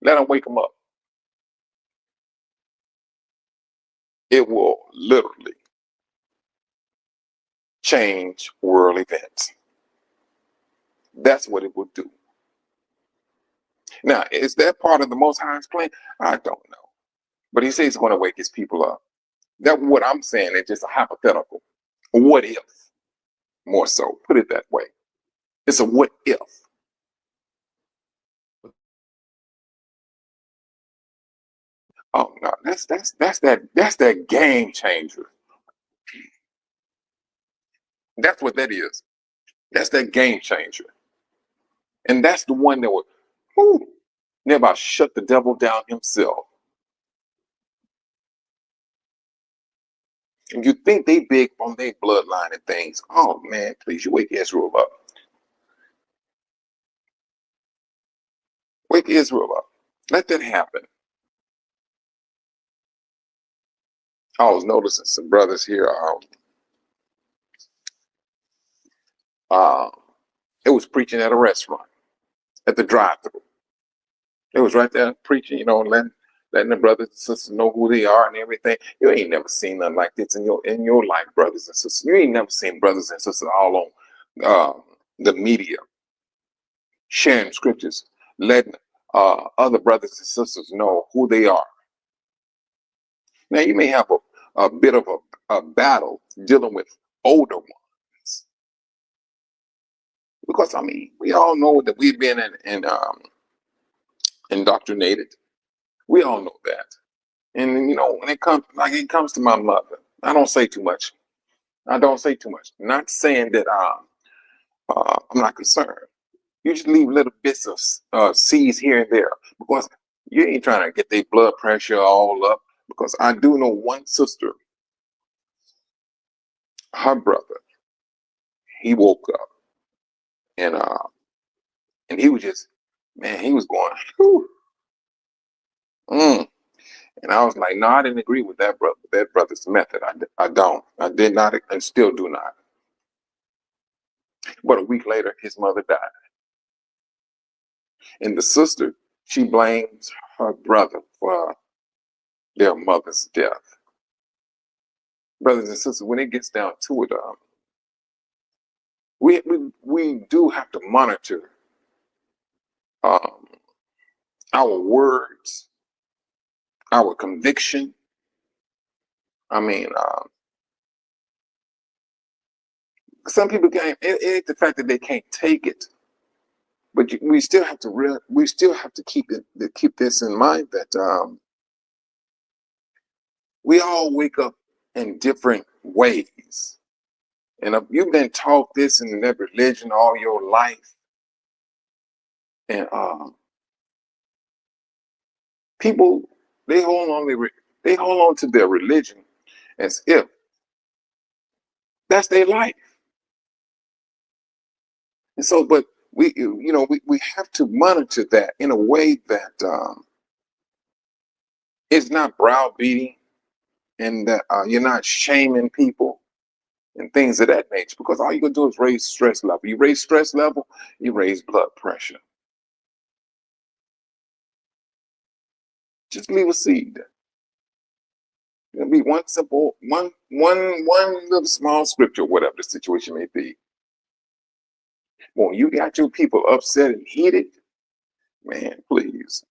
Let him wake them up. It will literally change world events. That's what it will do. Now, is that part of the Most High's plan? I don't know. But he says he's going to wake his people up. That what I'm saying is just a hypothetical. What if? More so, put it that way. It's a what if. Oh no, that's that game changer. That's what that is. That's that game changer. And that's the one that would never shut the devil down himself. And you think they big on their bloodline and things. Oh man, please, you wake Israel up. Wake Israel up. Let that happen. I was noticing some brothers here. It was preaching at a restaurant, at the drive-thru. It was right there preaching, letting the brothers and sisters know who they are and everything. You ain't never seen nothing like this in your life, brothers and sisters. You ain't never seen brothers and sisters all on the media sharing scriptures, letting other brothers and sisters know who they are. Now you may have a bit of a battle dealing with older ones, because we all know that we've been indoctrinated. We all know that. And when it comes to my mother, I don't say too much. Not saying that I'm not concerned. You just leave little bits of seeds here and there, because you ain't trying to get their blood pressure all up. Because I do know one sister, her brother, he woke up and he was just, man, he was going, whew, and I was like, no, I didn't agree with that brother's method. I don't. I did not, and still do not. But a week later, his mother died. And the sister, she blames her brother for their mother's death. Brothers and sisters, when it gets down to it, we do have to monitor um, our words, our conviction. Some people can't. It ain't the fact that they can't take it, but we still have to keep this in mind that we all wake up in different ways. And if you've been taught this in that religion all your life, and people, they hold on, they hold on to their religion as if that's their life. And so, but we have to monitor that in a way that it's not browbeating, and that you're not shaming people and things of that nature, because all you're gonna do is raise stress level. You raise stress level, you raise blood pressure. Just leave a seed. It'll be one simple, one little small scripture, whatever the situation may be. When you got your people upset and heated, man, please.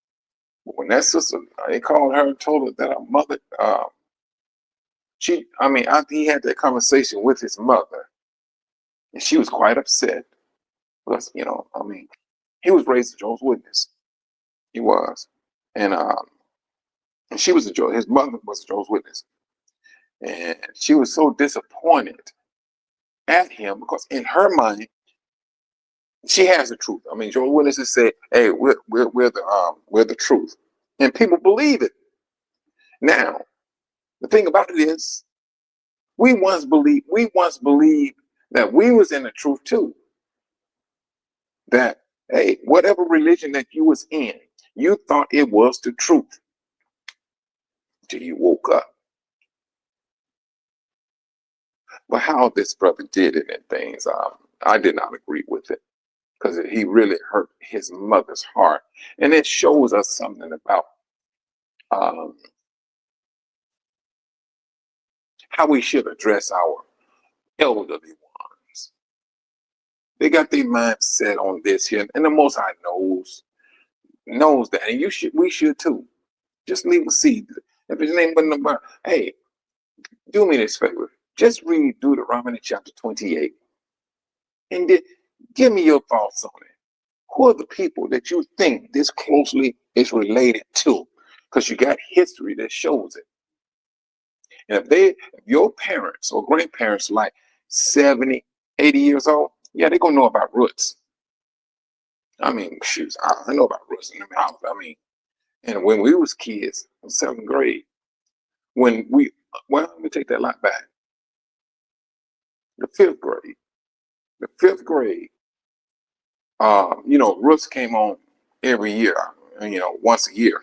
When that sister, they called her and told her that her mother, after he had that conversation with his mother, and she was quite upset because, he was raised a Jehovah's Witness. He was. And she was his mother was a Jehovah's Witness. And she was so disappointed at him because in her mind, she has the truth. Jehovah's Witnesses say, "Hey, we're the truth," and people believe it. Now, the thing about it is, we once believed that we was in the truth too. That, hey, whatever religion that you was in, you thought it was the truth till you woke up. But how this brother did it and things, I did not agree with it, because he really hurt his mother's heart. And it shows us something about how we should address our elderly ones. They got their mind set on this here, and the Most High knows that, and we should too. Just leave a seed. If his name wasn't about, hey, do me this favor. Just read Deuteronomy chapter 28, and give me your thoughts on it. Who are the people that you think this closely is related to? Because you got history that shows it. And if your parents or grandparents like 70, 80 years old, yeah, they're going to know about roots. Shoot, I know about roots. And when we was kids in 7th grade, let me take that lot back. The 5th grade, roots came on every year, once a year,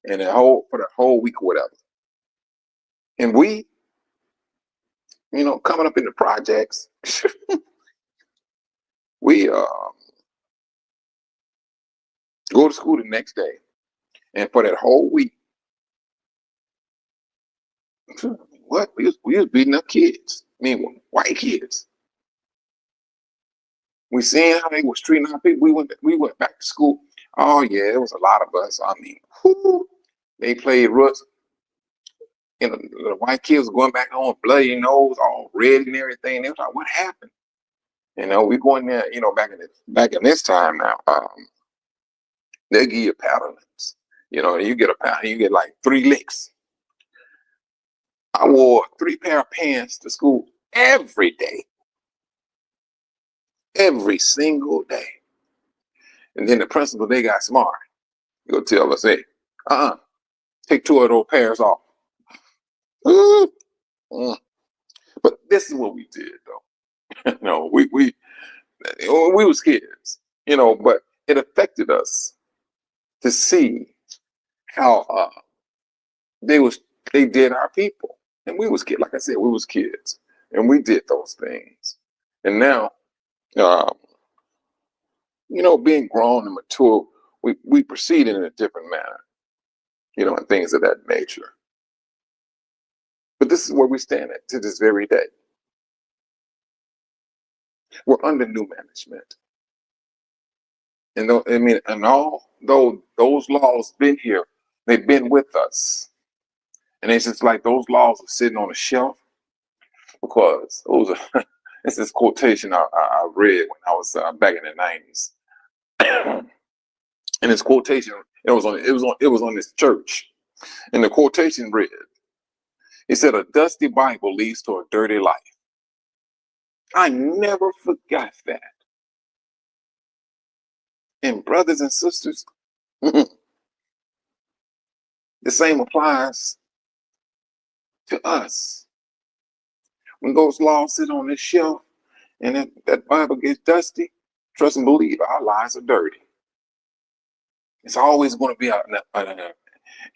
and for the whole week or whatever. And we, coming up in the projects, we go to school the next day, and for that whole week, what we was beating up kids. White kids. We seen how they was treating our people. We went back to school. Oh yeah, it was a lot of us. They played roots. The white kids were going back home, bloody nose, all red and everything. They was like, "What happened?" We go in there. Back in this time now, they give you paddlings. You get a paddle, you get like 3 licks. I wore 3 pair of pants to school every day. Every single day. And then the principal, they got smart. He'll tell us, hey, take 2 of those pairs off. But this is what we did, though. We was kids, but it affected us to see how they did our people. And we was kids, like I said, we was kids, and we did those things. And now, being grown and mature, we proceed in a different manner, and things of that nature. But this is where we stand at to this very day. We're under new management. And although those laws been here, they've been with us. And it's just like those laws are sitting on a shelf, because those are, it's this quotation I read when I was back in the 90s. And this quotation, it was on this church. And the quotation read, it said, "A dusty Bible leads to a dirty life. I never forgot that. And brothers and sisters, the same applies to us. When those laws sit on this shelf and that Bible gets dusty, trust and believe our lives are dirty. It's always going to be an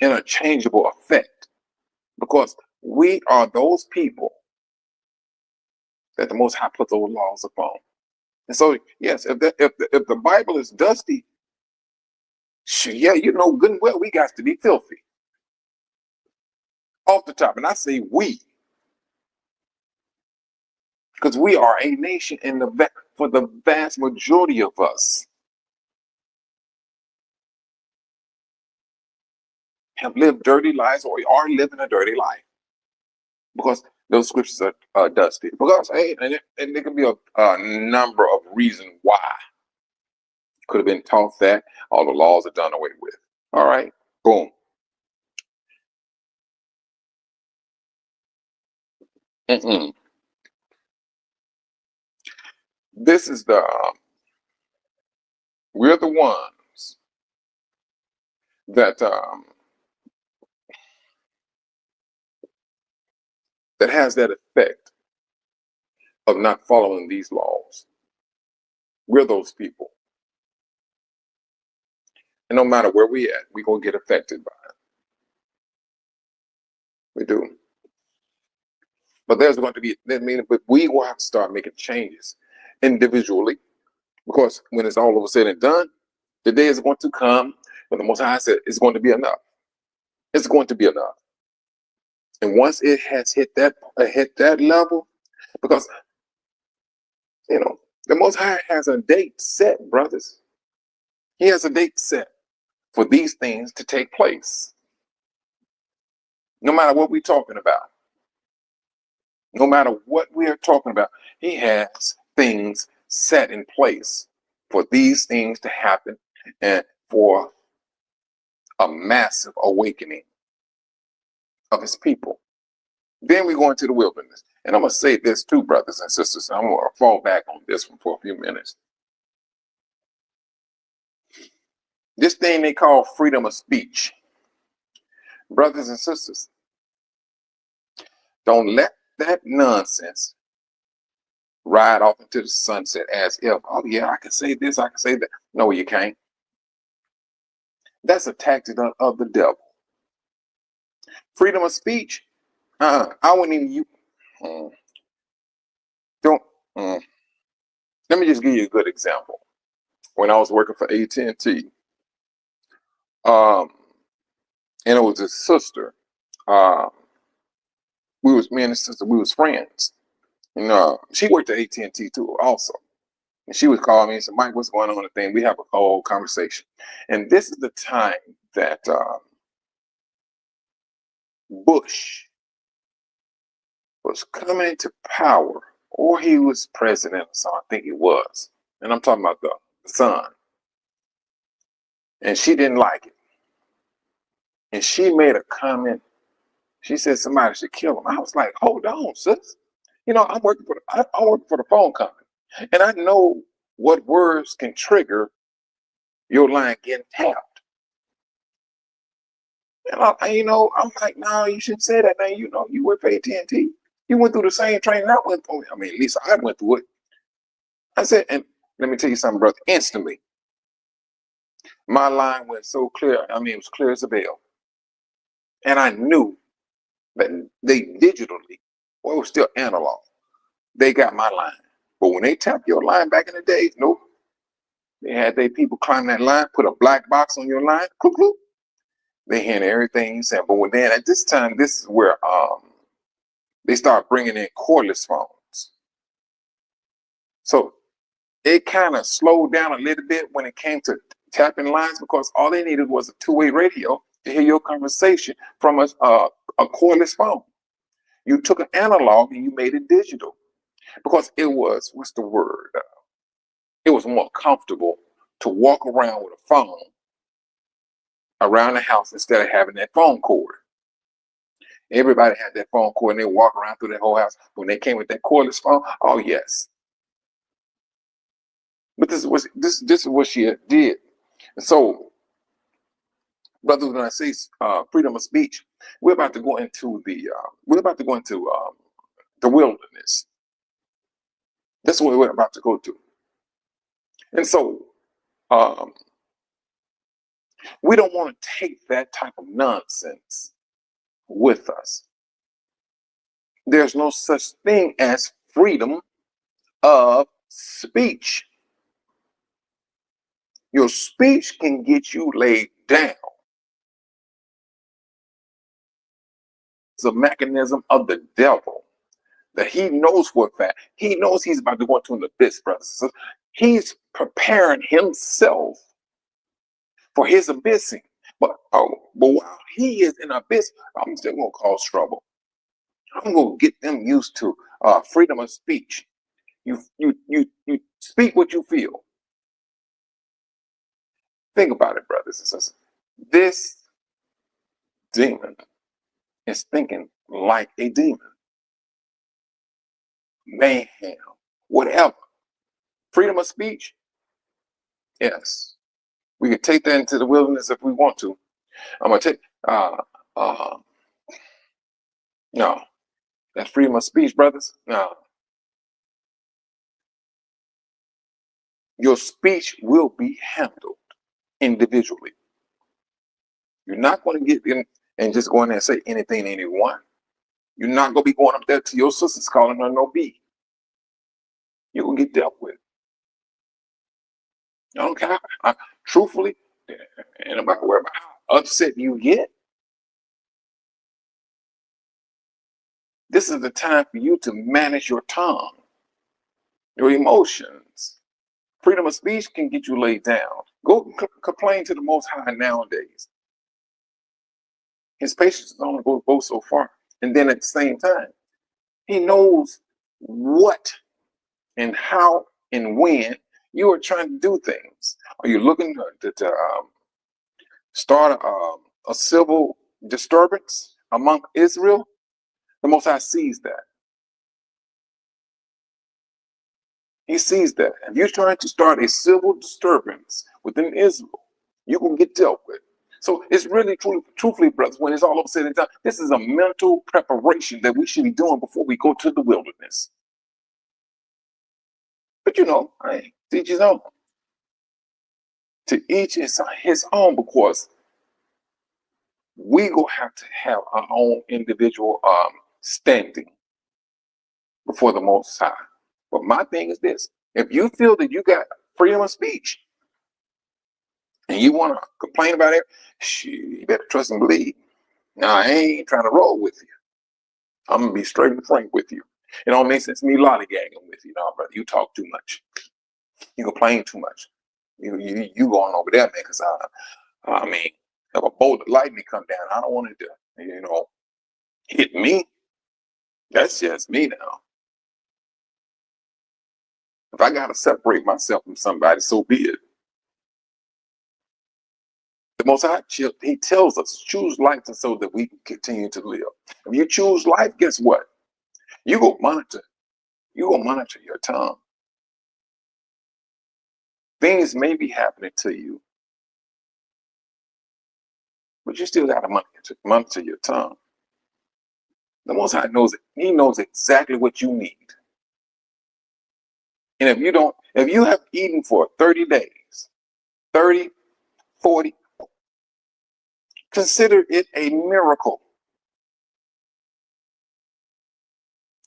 interchangeable effect because we are those people that the Most High put those laws upon. And so, yes, if the Bible is dusty, yeah, you know good and well we got to be filthy off the top. And I say we, because we are a nation, and for the vast majority of us have lived dirty lives or are living a dirty life because those scriptures are dusty. Because hey, and there can be a number of reasons why. Could have been taught that all the laws are done away with. All right, boom. Mm-mm. This is we're the ones that that has that effect of not following these laws. We're those people. And no matter where we at, we're gonna get affected by it. We do. But there's going to be but we will have to start making changes individually. Because when it's all over said and done, the day is going to come when the Most High said it's going to be enough. It's going to be enough. And once it has hit that level, because you know the Most High has a date set, brothers. He has a date set for these things to take place. No matter what we're talking about, no matter what we are talking about, He has things set in place for these things to happen and for a massive awakening of His people. Then we go into the wilderness. And I'm going to say this too, brothers and sisters. I'm going to fall back on this one for a few minutes. This thing they call freedom of speech. Brothers and sisters, don't let that nonsense ride off into the sunset as if, oh yeah, I can say this, I can say that. No, you can't. That's a tactic of the devil. Freedom of speech, I wouldn't even you don't. Let me just give you a good example. When I was working for AT&T, and it was a sister. Me and the sister, we was friends. And she worked at AT&T too, also. And she would call me and say, Mike, what's going on? The thing we have a whole conversation. And this is the time that Bush was coming into power, or he was president, so I think he was. And I'm talking about the son. And she didn't like it. And she made a comment. She said somebody should kill him. I was like, hold on, sis. You know, I'm working for the phone company, and I know what words can trigger your line getting tapped. And I'm like, no, you shouldn't say that. Now, you work for AT&T. You went through the same training I went through. I mean, at least I went through it. I said, and let me tell you something, brother. Instantly, my line went so clear. I mean, it was clear as a bell. And I knew that they digitally, well, it was still analog. They got my line. But when they tapped your line back in the days, nope. They had their people climb that line, put a black box on your line, cloop, cloop. They handed everything you said. But then at this time, this is where they start bringing in cordless phones. So it kind of slowed down a little bit when it came to tapping lines because all they needed was a two-way radio to hear your conversation from a cordless phone. You took an analog and you made it digital because it was, what's the word? It was more comfortable to walk around with a phone around the house instead of having that phone cord. Everybody had that phone cord and they walk around through that whole house. When they came with that cordless phone, oh yes. But this is what she did. And so, brothers, when I say freedom of speech, we're about to go into the wilderness. That's what we're about to go to. And so, um, we don't want to take that type of nonsense with us. There's no such thing as freedom of speech. Your speech can get you laid down. It's a mechanism of the devil that he knows for a fact. He knows he's about to go into an abyss, brothers. So he's preparing himself for his abyssing. But while he is in abyss, I'm still going to cause trouble. I'm going to get them used to freedom of speech. You speak what you feel. Think about it, brothers and sisters. This demon is thinking like a demon. Mayhem, whatever. Freedom of speech? Yes. We can take that into the wilderness if we want to. I'm going to take, no. That's freedom of speech, brothers. No. Your speech will be handled individually. You're not going to get in and just go in there and say anything to anyone. You're not going to be going up there to your sisters calling her no B. You're going to get dealt with. I don't care. Truthfully, and about worry about how upset you get. This is the time for you to manage your tongue, your emotions. Freedom of speech can get you laid down. Go complain to the Most High nowadays. His patience is only going to go so far. And then at the same time, he knows what and how and when you are trying to do things. Are you looking to start a civil disturbance among Israel? The Most High sees that. He sees that. If you're trying to start a civil disturbance within Israel, you're going to get dealt with. So it's really, truthfully, brothers, when it's all over said and done, this is a mental preparation that we should be doing before we go to the wilderness. But you know, teach his own. To each his own, because we gonna have to have our own individual standing before the Most High. But my thing is this: if you feel that you got freedom of speech and you want to complain about it, you better trust and believe. Now, I ain't trying to roll with you. I'm gonna be straight and frank with you. It don't make sense to me lollygagging with you, no, brother. You talk too much. You complain too much. You going over there, man? Because I mean, if a bolt of lightning come down, I don't want it to, hit me. That's just me now. If I gotta separate myself from somebody, so be it. The Most High, he tells us, choose life so that we can continue to live. If you choose life, guess what? You go monitor your tongue. Things may be happening to you, but you still got to monitor your tongue. The Most High knows it. He knows exactly what you need. And if you have eaten for 30 days, 30, 40, consider it a miracle.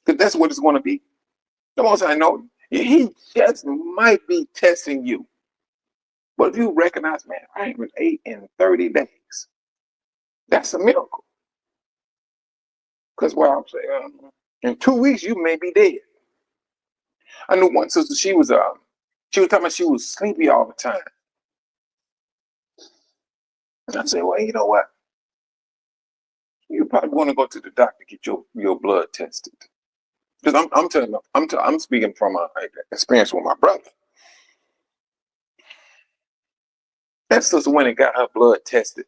Because that's what it's going to be. The Most High knows. He just might be testing you. But if you recognize, man, I ain't been ate in 30 days, that's a miracle. Because what I'm saying, in 2 weeks, you may be dead. I knew one sister, she was talking about she was sleepy all the time. And I said, well, you know what? You probably want to go to the doctor to get your blood tested. Because I'm telling you, I'm speaking from an experience with my brother. That sister went and got her blood tested.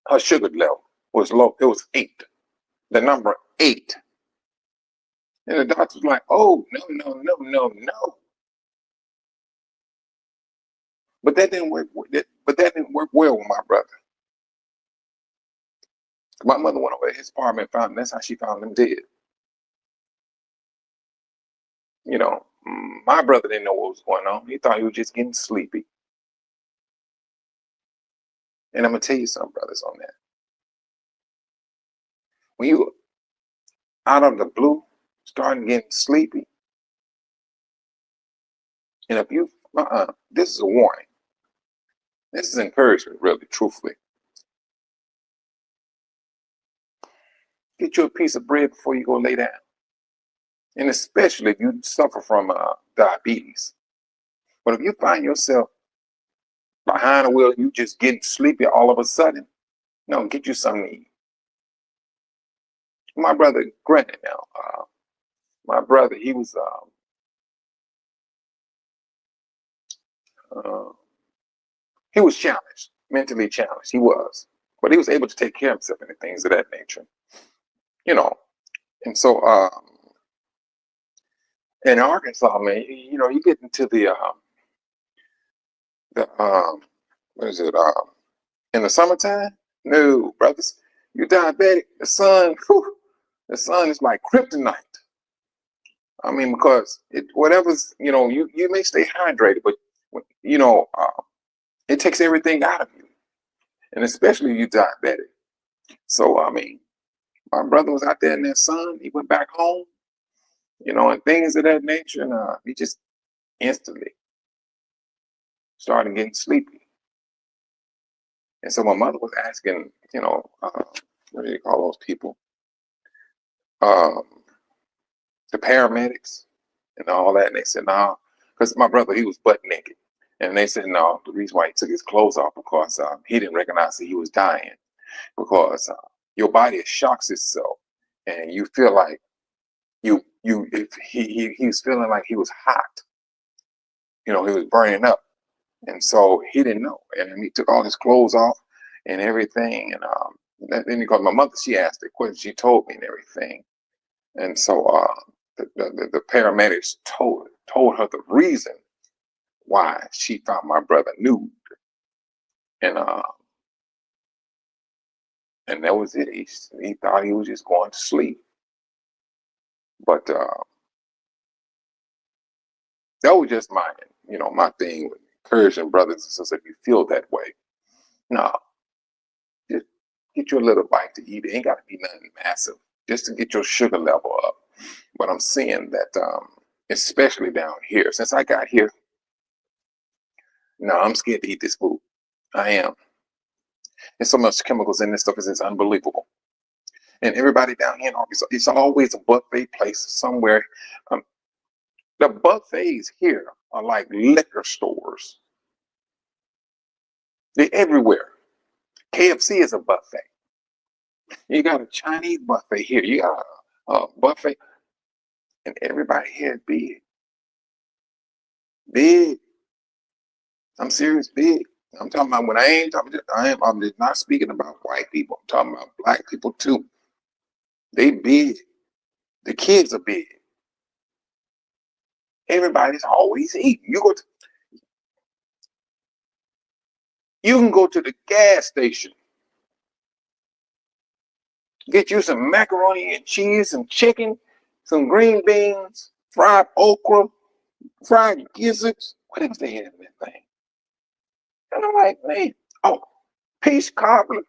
Her sugar level was low. It was 8. The number 8. And the doctor was like, "Oh, no, no, no, no, no." But that didn't work. But that didn't work well with my brother. My mother went over to his apartment and found him. That's how she found him dead. You know, my brother didn't know what was going on. He thought he was just getting sleepy. And I'm gonna tell you something, brothers, on that. When you out of the blue, starting getting sleepy, and if you, this is a warning. This is encouragement, really, truthfully. Get you a piece of bread before you go lay down. And especially if you suffer from diabetes. But if you find yourself behind the wheel, you just getting sleepy all of a sudden, no, get you something to eat. My brother, granted now, my brother, he was challenged, mentally challenged. He was, but he was able to take care of himself and things of that nature, you know. And so, in Arkansas, man, you get into the what is it? In the summertime, no, brothers, you're diabetic. The sun is like kryptonite. I mean, because whatever's, you may stay hydrated, but it takes everything out of you, and especially you diabetic. So, I mean, my brother was out there in that sun. He went back home, and things of that nature, and he just instantly started getting sleepy. And so my mother was asking, what do you call those people? Um, the paramedics and all that. And they said, no, because my brother, he was butt naked. And they said, no, the reason why he took his clothes off because he didn't recognize that he was dying, because your body shocks itself and you feel like if he was feeling like he was hot, he was burning up. And so he didn't know. And he took all his clothes off and everything. And then because my mother, she asked the question, she told me and everything. And so the paramedics told her the reason why she found my brother nude. And that was it. He thought he was just going to sleep. But that was just my thing with encouraging brothers and sisters. If you feel that way, no, just get you a little bite to eat. It ain't got to be nothing massive, just to get your sugar level up. But I'm seeing that, especially down here, since I got here, no, I'm scared to eat this food. I am. There's so much chemicals in this stuff, it's unbelievable. And everybody down here in Arkansas, it's always a buffet place somewhere. The buffets here are like liquor stores. They're everywhere. KFC is a buffet. You got a Chinese buffet here. You got a buffet. And everybody here is big. Big. I'm serious, big. I'm talking about when I ain't talking, I'm just not speaking about white people. I'm talking about black people too. They big. The kids are big. Everybody's always eating. You can go to the gas station, get you some macaroni and cheese, some chicken, some green beans, fried okra, fried gizzards. What else they have in that thing? And I'm like, man, oh, peach cobbler.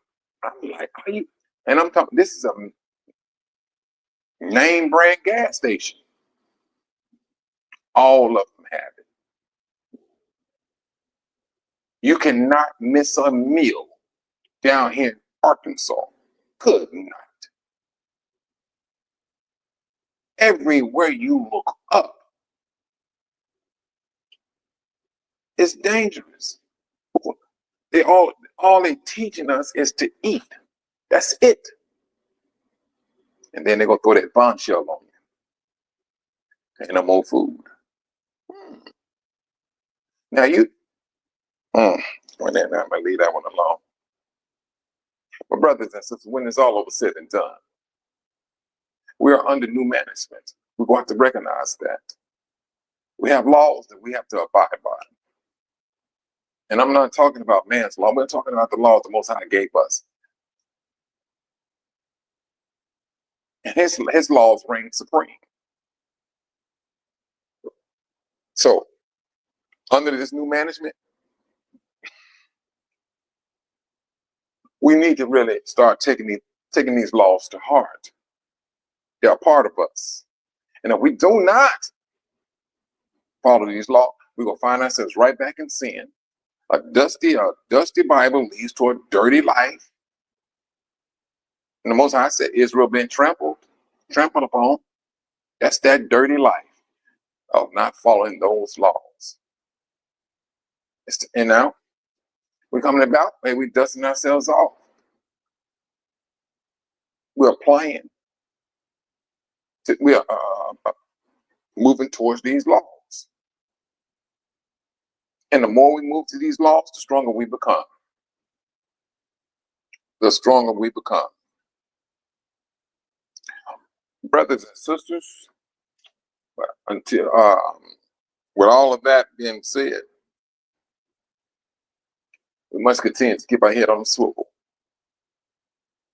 I'm like, are you? And I'm talking, this is a name brand gas station. All of them have it. You cannot miss a meal down here in Arkansas. Could not. Everywhere you look up, it's dangerous. All they teaching us is to eat. That's it. And then they're gonna throw that bombshell on you. And no more food. Now well then I'm gonna leave that one alone. But brothers and sisters, when it's all over said and done, we are under new management. We're going to have to recognize that. We have laws that we have to abide by. And I'm not talking about man's law. We're talking about the law the Most High gave us. And his laws reign supreme. So, under this new management, we need to really start taking these laws to heart. They are part of us. And if we do not follow these laws, we're going to find ourselves right back in sin. A dusty Bible leads to a dirty life. And the Most High said Israel been trampled upon. That's that dirty life of not following those laws. And now we're coming about, maybe we're dusting ourselves off. We're applying. We are moving towards these laws. And the more we move to these laws, the stronger we become. The stronger we become. Brothers and sisters, until with all of that being said, we must continue to keep our head on the swivel.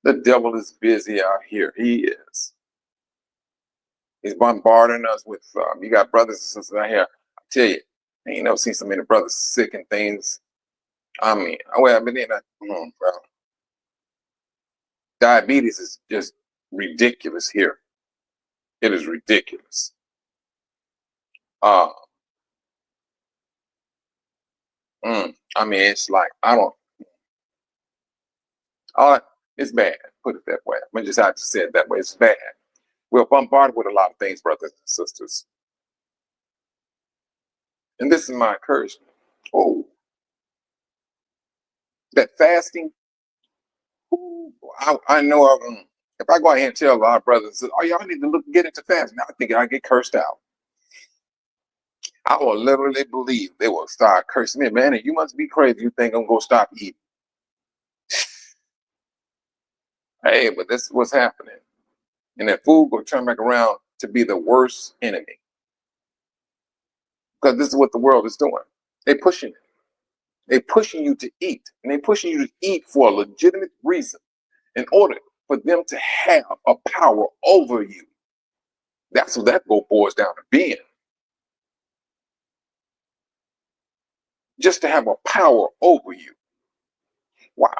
The devil is busy out here. He is. He's bombarding us with, you got brothers and sisters out here. I tell you, I ain't never seen so many brothers sick and things. I mean, I've been in that. Bro. Diabetes is just ridiculous here. It is ridiculous. I mean, it's like, it's bad. Put it that way. I mean, just have to say it that way. It's bad. We're bombarded with a lot of things, brothers and sisters. And this is my encouragement. Oh, that fasting. I know if I go ahead and tell a lot of brothers, oh, y'all need to get into fasting, I think I get cursed out. I will literally believe they will start cursing me. Man, you must be crazy. You think I'm going to stop eating. Hey, but this is what's happening. And that food will turn back around to be the worst enemy. Because this is what the world is doing. They're pushing it. They're pushing you to eat. And they're pushing you to eat for a legitimate reason in order for them to have a power over you. That's what that boils down to being. Just to have a power over you. Wow.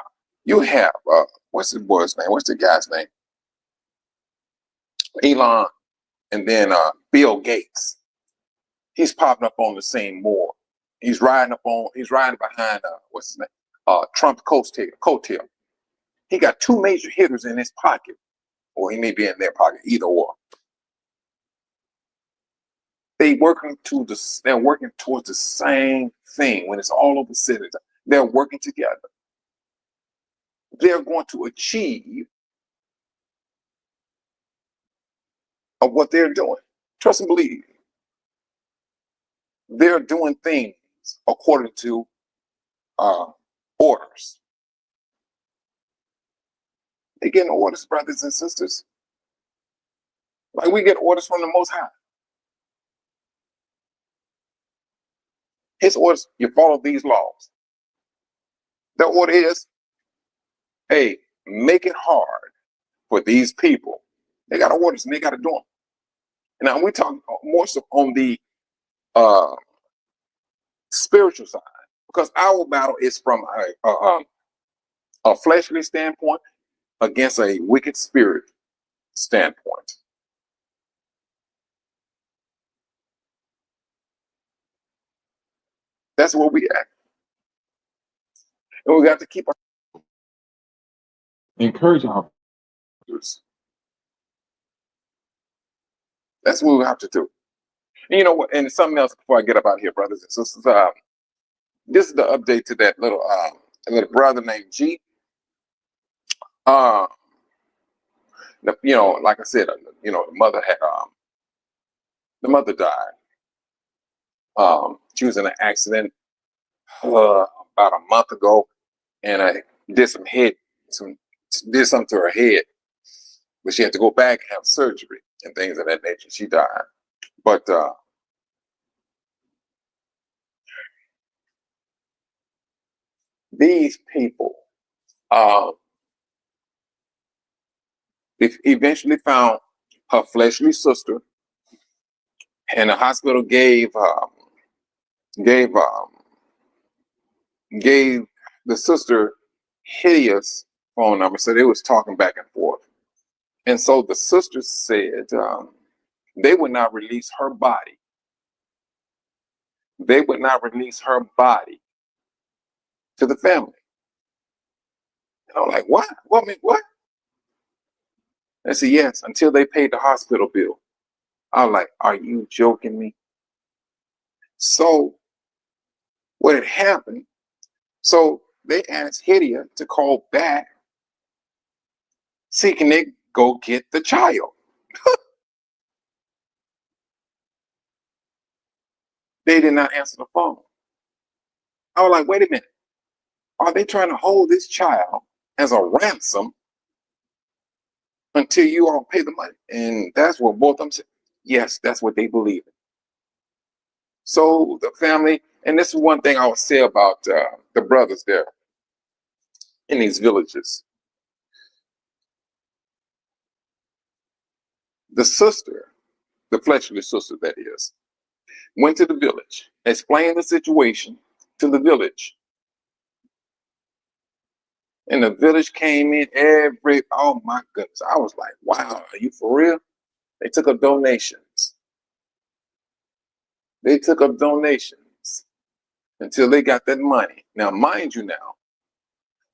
You have, what's the boy's name? What's the guy's name? Elon, and then Bill Gates. He's popping up on the scene more. He's riding behind what's his name? Trump's coattail. He got two major hitters in his pocket, or he may be in their pocket, either or. They're working towards the same thing. When it's all over the city, they're working together. They're going to achieve of what they're doing. Trust and believe. They're doing things according to orders. They're getting orders, brothers and sisters. Like we get orders from the Most High. His orders, you follow these laws. The order is, hey, make it hard for these people. They got orders and they got to do them. And now we're talking more so on the spiritual side, because our battle is from a fleshly standpoint against a wicked spirit standpoint. That's where we at. And we got to keep encouraging our brothers. That's what we have to do. And you know what? And something else before I get up out here, brothers and sisters. This is the update to that little brother named G. Like I said, the mother died. She was in an accident about a month ago, and I did some did something to her head, but she had to go back and have surgery and things of that nature. She died. But these people, uh, they eventually found her fleshly sister, and the hospital gave um, gave the sister hideous phone number. So they was talking back and forth. And so the sister said they would not release her body. They would not release her body to the family. And I'm like, what? What? I said, yes, until they paid the hospital bill. I was like, are you joking me? So what had happened, so they asked Hydia to call back, seeking they go get the child. They did not answer the phone. I was like, wait a minute. Are they trying to hold this child as a ransom until you all pay the money? And that's what both of them said. Yes, that's what they believe in. So the family, and this is one thing I would say about the brothers there in these villages. The sister, the fleshly sister that is, went to the village, explained the situation to the village. And the village came in oh my goodness. I was like, wow, are you for real? They took up donations. They took up donations until they got that money. Now, mind you now,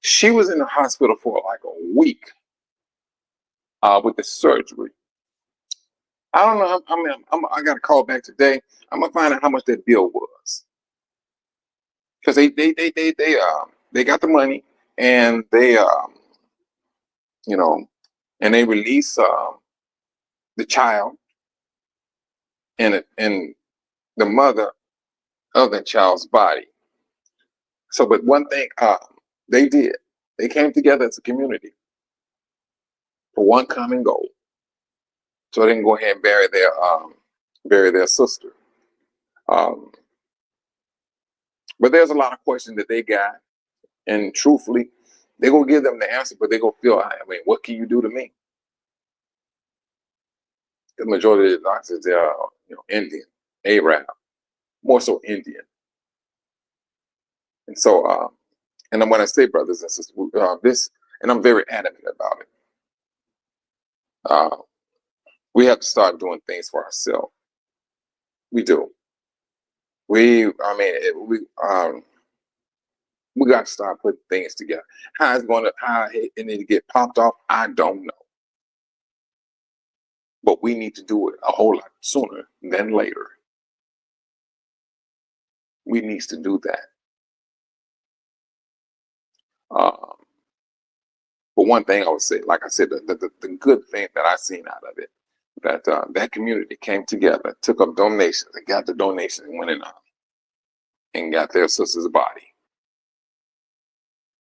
she was in the hospital for like a week with the surgery. I don't know. I got to call back today. I'm gonna find out how much that bill was, because they got the money, and they you know, and they release the child and the mother of the child's body. So, but one thing they did, they came together as a community for one common goal. So they can go ahead and bury their sister. Um, but there's a lot of questions that they got, and truthfully, they're gonna give them the answer, but they're gonna feel, I mean, what can you do to me? The majority of the doctors, they are, Indian, Arab, more so Indian. And so, and when I say brothers and sisters, this, and I'm very adamant about it. We have to start doing things for ourselves. We do. We got to start putting things together. How it need to get popped off, I don't know. But we need to do it a whole lot sooner than later. We need to do that. But one thing I would say, like I said, the good thing that I seen out of it, that that community came together, took up donations, and got the donations, and went in and got their sister's body.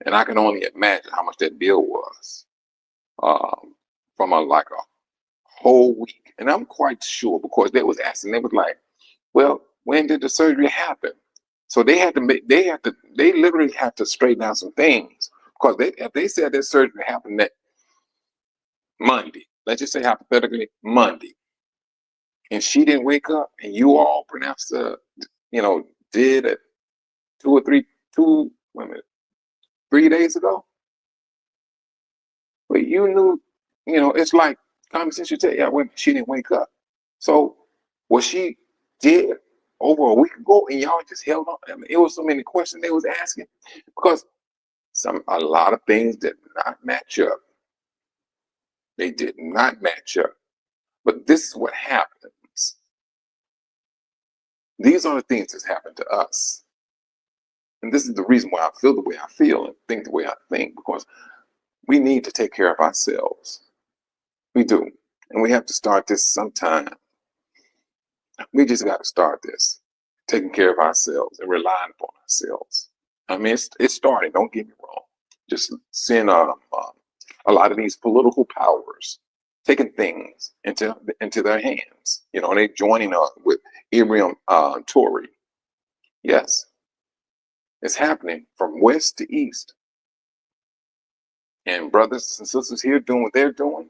And I can only imagine how much that bill was from like a whole week. And I'm quite sure, because they was asking, they was like, well, when did the surgery happen? So they literally had to straighten out some things, because if they said that surgery happened that Monday, let's just say hypothetically Monday, and she didn't wake up, and you all pronounced did it 3 days ago, but you knew, it's like common sense. You tell, yeah, when she didn't wake up. So what she did over a week ago, and y'all just held on. I mean, it was so many questions they was asking, because a lot of things did not match up. They did not match up. But this is what happens. These are the things that happen to us. And this is the reason why I feel the way I feel and think the way I think, because we need to take care of ourselves. We do. And we have to start this sometime. We just got to start this, taking care of ourselves and relying upon ourselves. I mean, it's starting. Don't get me wrong. Just seeing A lot of these political powers taking things into their hands. You know, they joining up with Ibrahim Tory. Yes, it's happening from west to east. And brothers and sisters here doing what they're doing,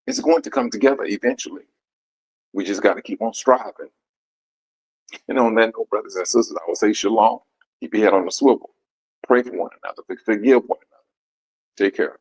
it's going to come together eventually. We just got to keep on striving. And on that note, brothers and sisters, I will say shalom. Keep your head on the swivel. Pray for one another. Forgive one another. Take care.